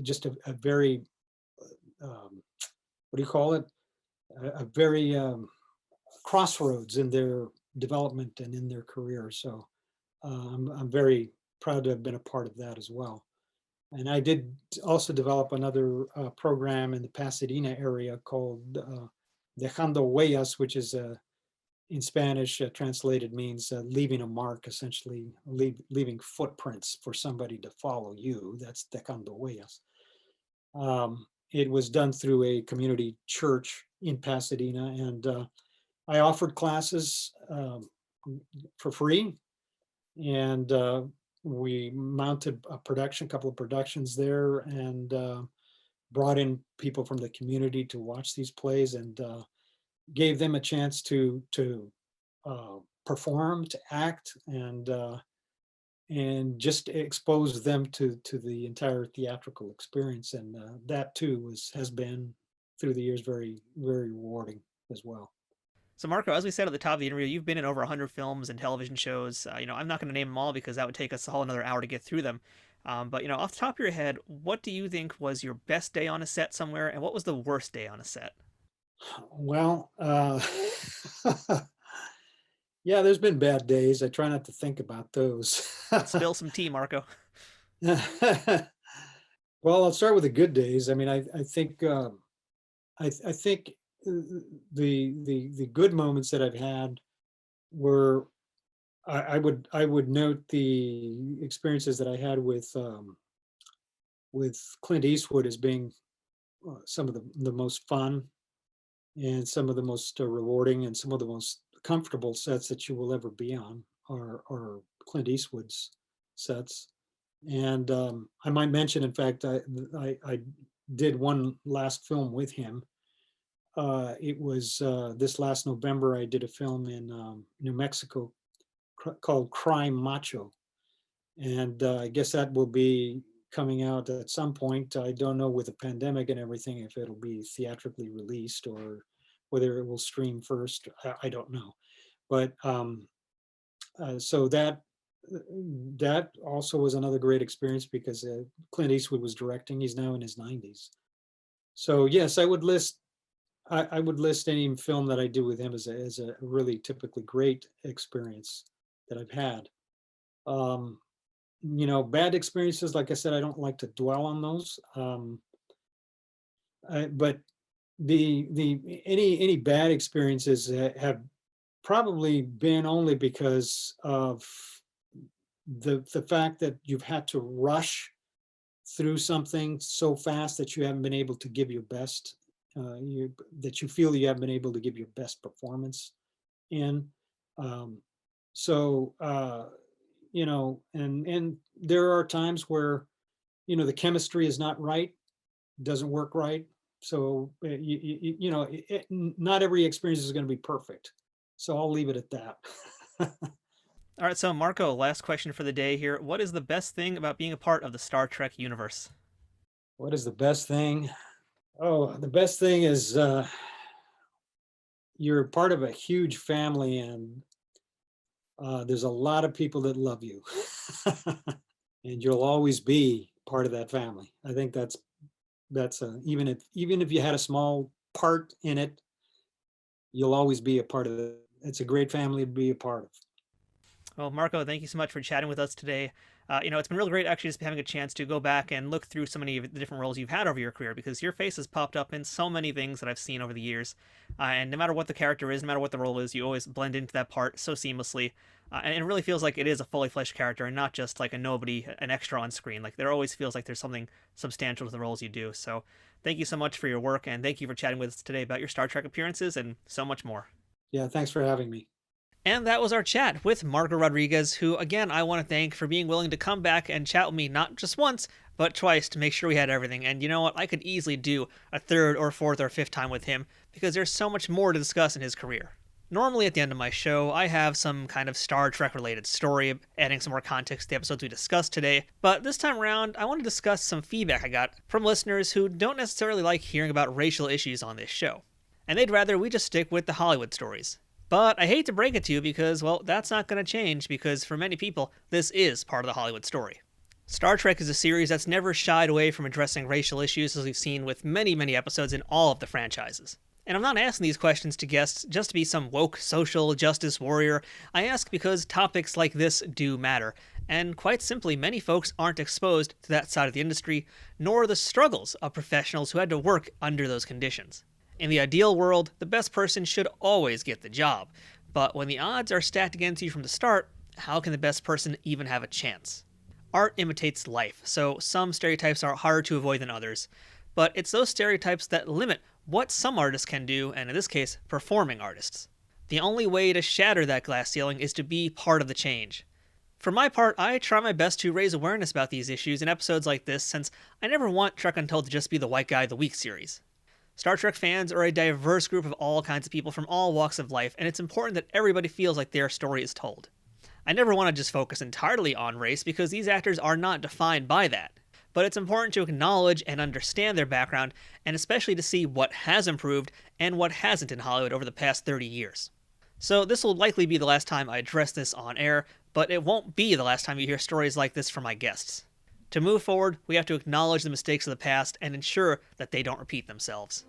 just a very what do you call it? A very crossroads in their development and in their career. So I'm very proud to have been a part of that as well. And I did also develop another program in the Pasadena area called Dejando Huellas, which is in Spanish translated means leaving a mark, essentially leaving footprints for somebody to follow you. That's Dejando Huellas. It was done through a community church in Pasadena, and I offered classes for free, and we mounted a couple of productions there, and brought in people from the community to watch these plays, and gave them a chance to perform, to act, and and just expose them to the entire theatrical experience. And that too has been through the years very, very rewarding as well. So, Marco, as we said at the top of the interview, you've been in over 100 films and television shows. I'm not going to name them all because that would take us a whole another hour to get through them. But, off the top of your head, what do you think was your best day on a set somewhere, and what was the worst day on a set? Well, yeah, there's been bad days. I try not to think about those. Spill some tea, Marco. Well, I'll start with the good days. I mean, I think I think the good moments that I've had were I would note the experiences that I had with Clint Eastwood as being some of the most fun and some of the most rewarding and some of the most comfortable sets that you will ever be on are Clint Eastwood's sets. And I might mention, in fact, I did one last film with him. It was this last November. I did a film in New Mexico called Crime Macho. And I guess that will be coming out at some point. I don't know, with the pandemic and everything, if it'll be theatrically released or whether it will stream first. I don't know. But so that also was another great experience because Clint Eastwood was directing. He's now in his 90s. So yes, I would list any film that I do with him as a really typically great experience that I've had. Bad experiences, like I said, I don't like to dwell on those. But any bad experiences have probably been only because of the fact that you've had to rush through something so fast that you haven't been able to give your best, that you feel you haven't been able to give your best performance in. And there are times where, the chemistry is not right, doesn't work right. So, not every experience is going to be perfect. So I'll leave it at that. All right, so Marco, last question for the day here. What is the best thing about being a part of the Star Trek universe? What is the best thing? Oh, the best thing is you're part of a huge family, and there's a lot of people that love you. And you'll always be part of that family. I think that's even if you had a small part in it, you'll always be a part of it. It's a great family to be a part of. Well, Marco, thank you so much for chatting with us today. It's been real great actually just having a chance to go back and look through so many of the different roles you've had over your career, because your face has popped up in so many things that I've seen over the years. And no matter what the character is, no matter what the role is, you always blend into that part so seamlessly. And it really feels like it is a fully fleshed character and not just like a nobody, an extra on screen. Like, there always feels like there's something substantial to the roles you do. So thank you so much for your work, and thank you for chatting with us today about your Star Trek appearances and so much more. Yeah, thanks for having me. And that was our chat with Marco Rodriguez, who, again, I want to thank for being willing to come back and chat with me not just once, but twice to make sure we had everything. And you know what? I could easily do a third or fourth or fifth time with him because there's so much more to discuss in his career. Normally at the end of my show, I have some kind of Star Trek related story, adding some more context to the episodes we discussed today. But this time around, I want to discuss some feedback I got from listeners who don't necessarily like hearing about racial issues on this show. And they'd rather we just stick with the Hollywood stories. But I hate to break it to you because, well, that's not going to change because for many people, this is part of the Hollywood story. Star Trek is a series that's never shied away from addressing racial issues, as we've seen with many, many episodes in all of the franchises. And I'm not asking these questions to guests just to be some woke social justice warrior. I ask because topics like this do matter. And quite simply, many folks aren't exposed to that side of the industry, nor the struggles of professionals who had to work under those conditions. In the ideal world, the best person should always get the job. But when the odds are stacked against you from the start, how can the best person even have a chance? Art imitates life, so some stereotypes are harder to avoid than others. But it's those stereotypes that limit what some artists can do, and in this case, performing artists. The only way to shatter that glass ceiling is to be part of the change. For my part, I try my best to raise awareness about these issues in episodes like this, since I never want Trek Untold to just be the White Guy of the Week series. Star Trek fans are a diverse group of all kinds of people from all walks of life, and it's important that everybody feels like their story is told. I never want to just focus entirely on race because these actors are not defined by that. But it's important to acknowledge and understand their background, and especially to see what has improved and what hasn't in Hollywood over the past 30 years. So this will likely be the last time I address this on air, but it won't be the last time you hear stories like this from my guests. To move forward, we have to acknowledge the mistakes of the past and ensure that they don't repeat themselves.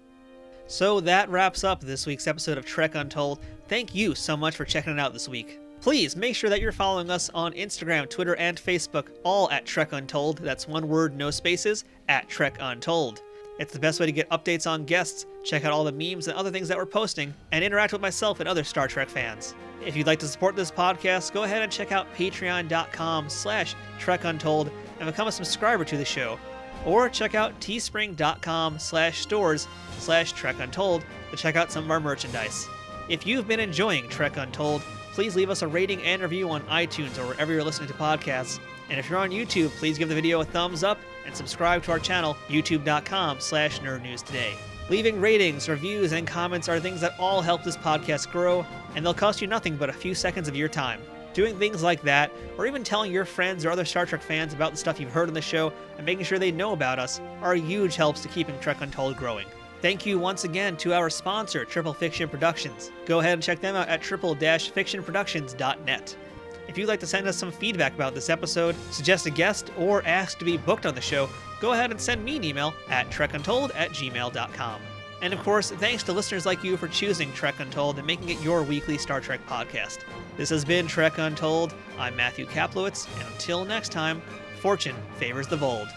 So that wraps up this week's episode of Trek Untold. Thank you so much for checking it out this week. Please make sure that you're following us on Instagram, Twitter, and Facebook, all at Trek Untold. That's one word, no spaces, at Trek Untold. It's the best way to get updates on guests, check out all the memes and other things that we're posting, and interact with myself and other Star Trek fans. If you'd like to support this podcast, go ahead and check out patreon.com/Trek Untold and become a subscriber to the show. Or check out teespring.com/stores/Trek Untold to check out some of our merchandise. If you've been enjoying Trek Untold, please leave us a rating and review on iTunes or wherever you're listening to podcasts. And if you're on YouTube, please give the video a thumbs up and subscribe to our channel, youtube.com/nerdnewstoday. Leaving ratings, reviews, and comments are things that all help this podcast grow, and they'll cost you nothing but a few seconds of your time. Doing things like that, or even telling your friends or other Star Trek fans about the stuff you've heard on the show and making sure they know about us, are huge helps to keeping Trek Untold growing. Thank you once again to our sponsor, Triple Fiction Productions. Go ahead and check them out at triple-fictionproductions.net. If you'd like to send us some feedback about this episode, suggest a guest, or ask to be booked on the show, go ahead and send me an email at trekuntold@gmail.com. And of course, thanks to listeners like you for choosing Trek Untold and making it your weekly Star Trek podcast. This has been Trek Untold. I'm Matthew Kaplowitz, and until next time, fortune favors the bold.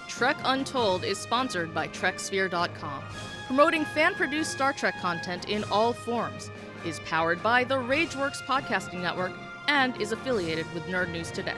Trek Untold is sponsored by TrekSphere.com, promoting fan-produced Star Trek content in all forms, is powered by the RageWorks podcasting network, and is affiliated with Nerd News Today.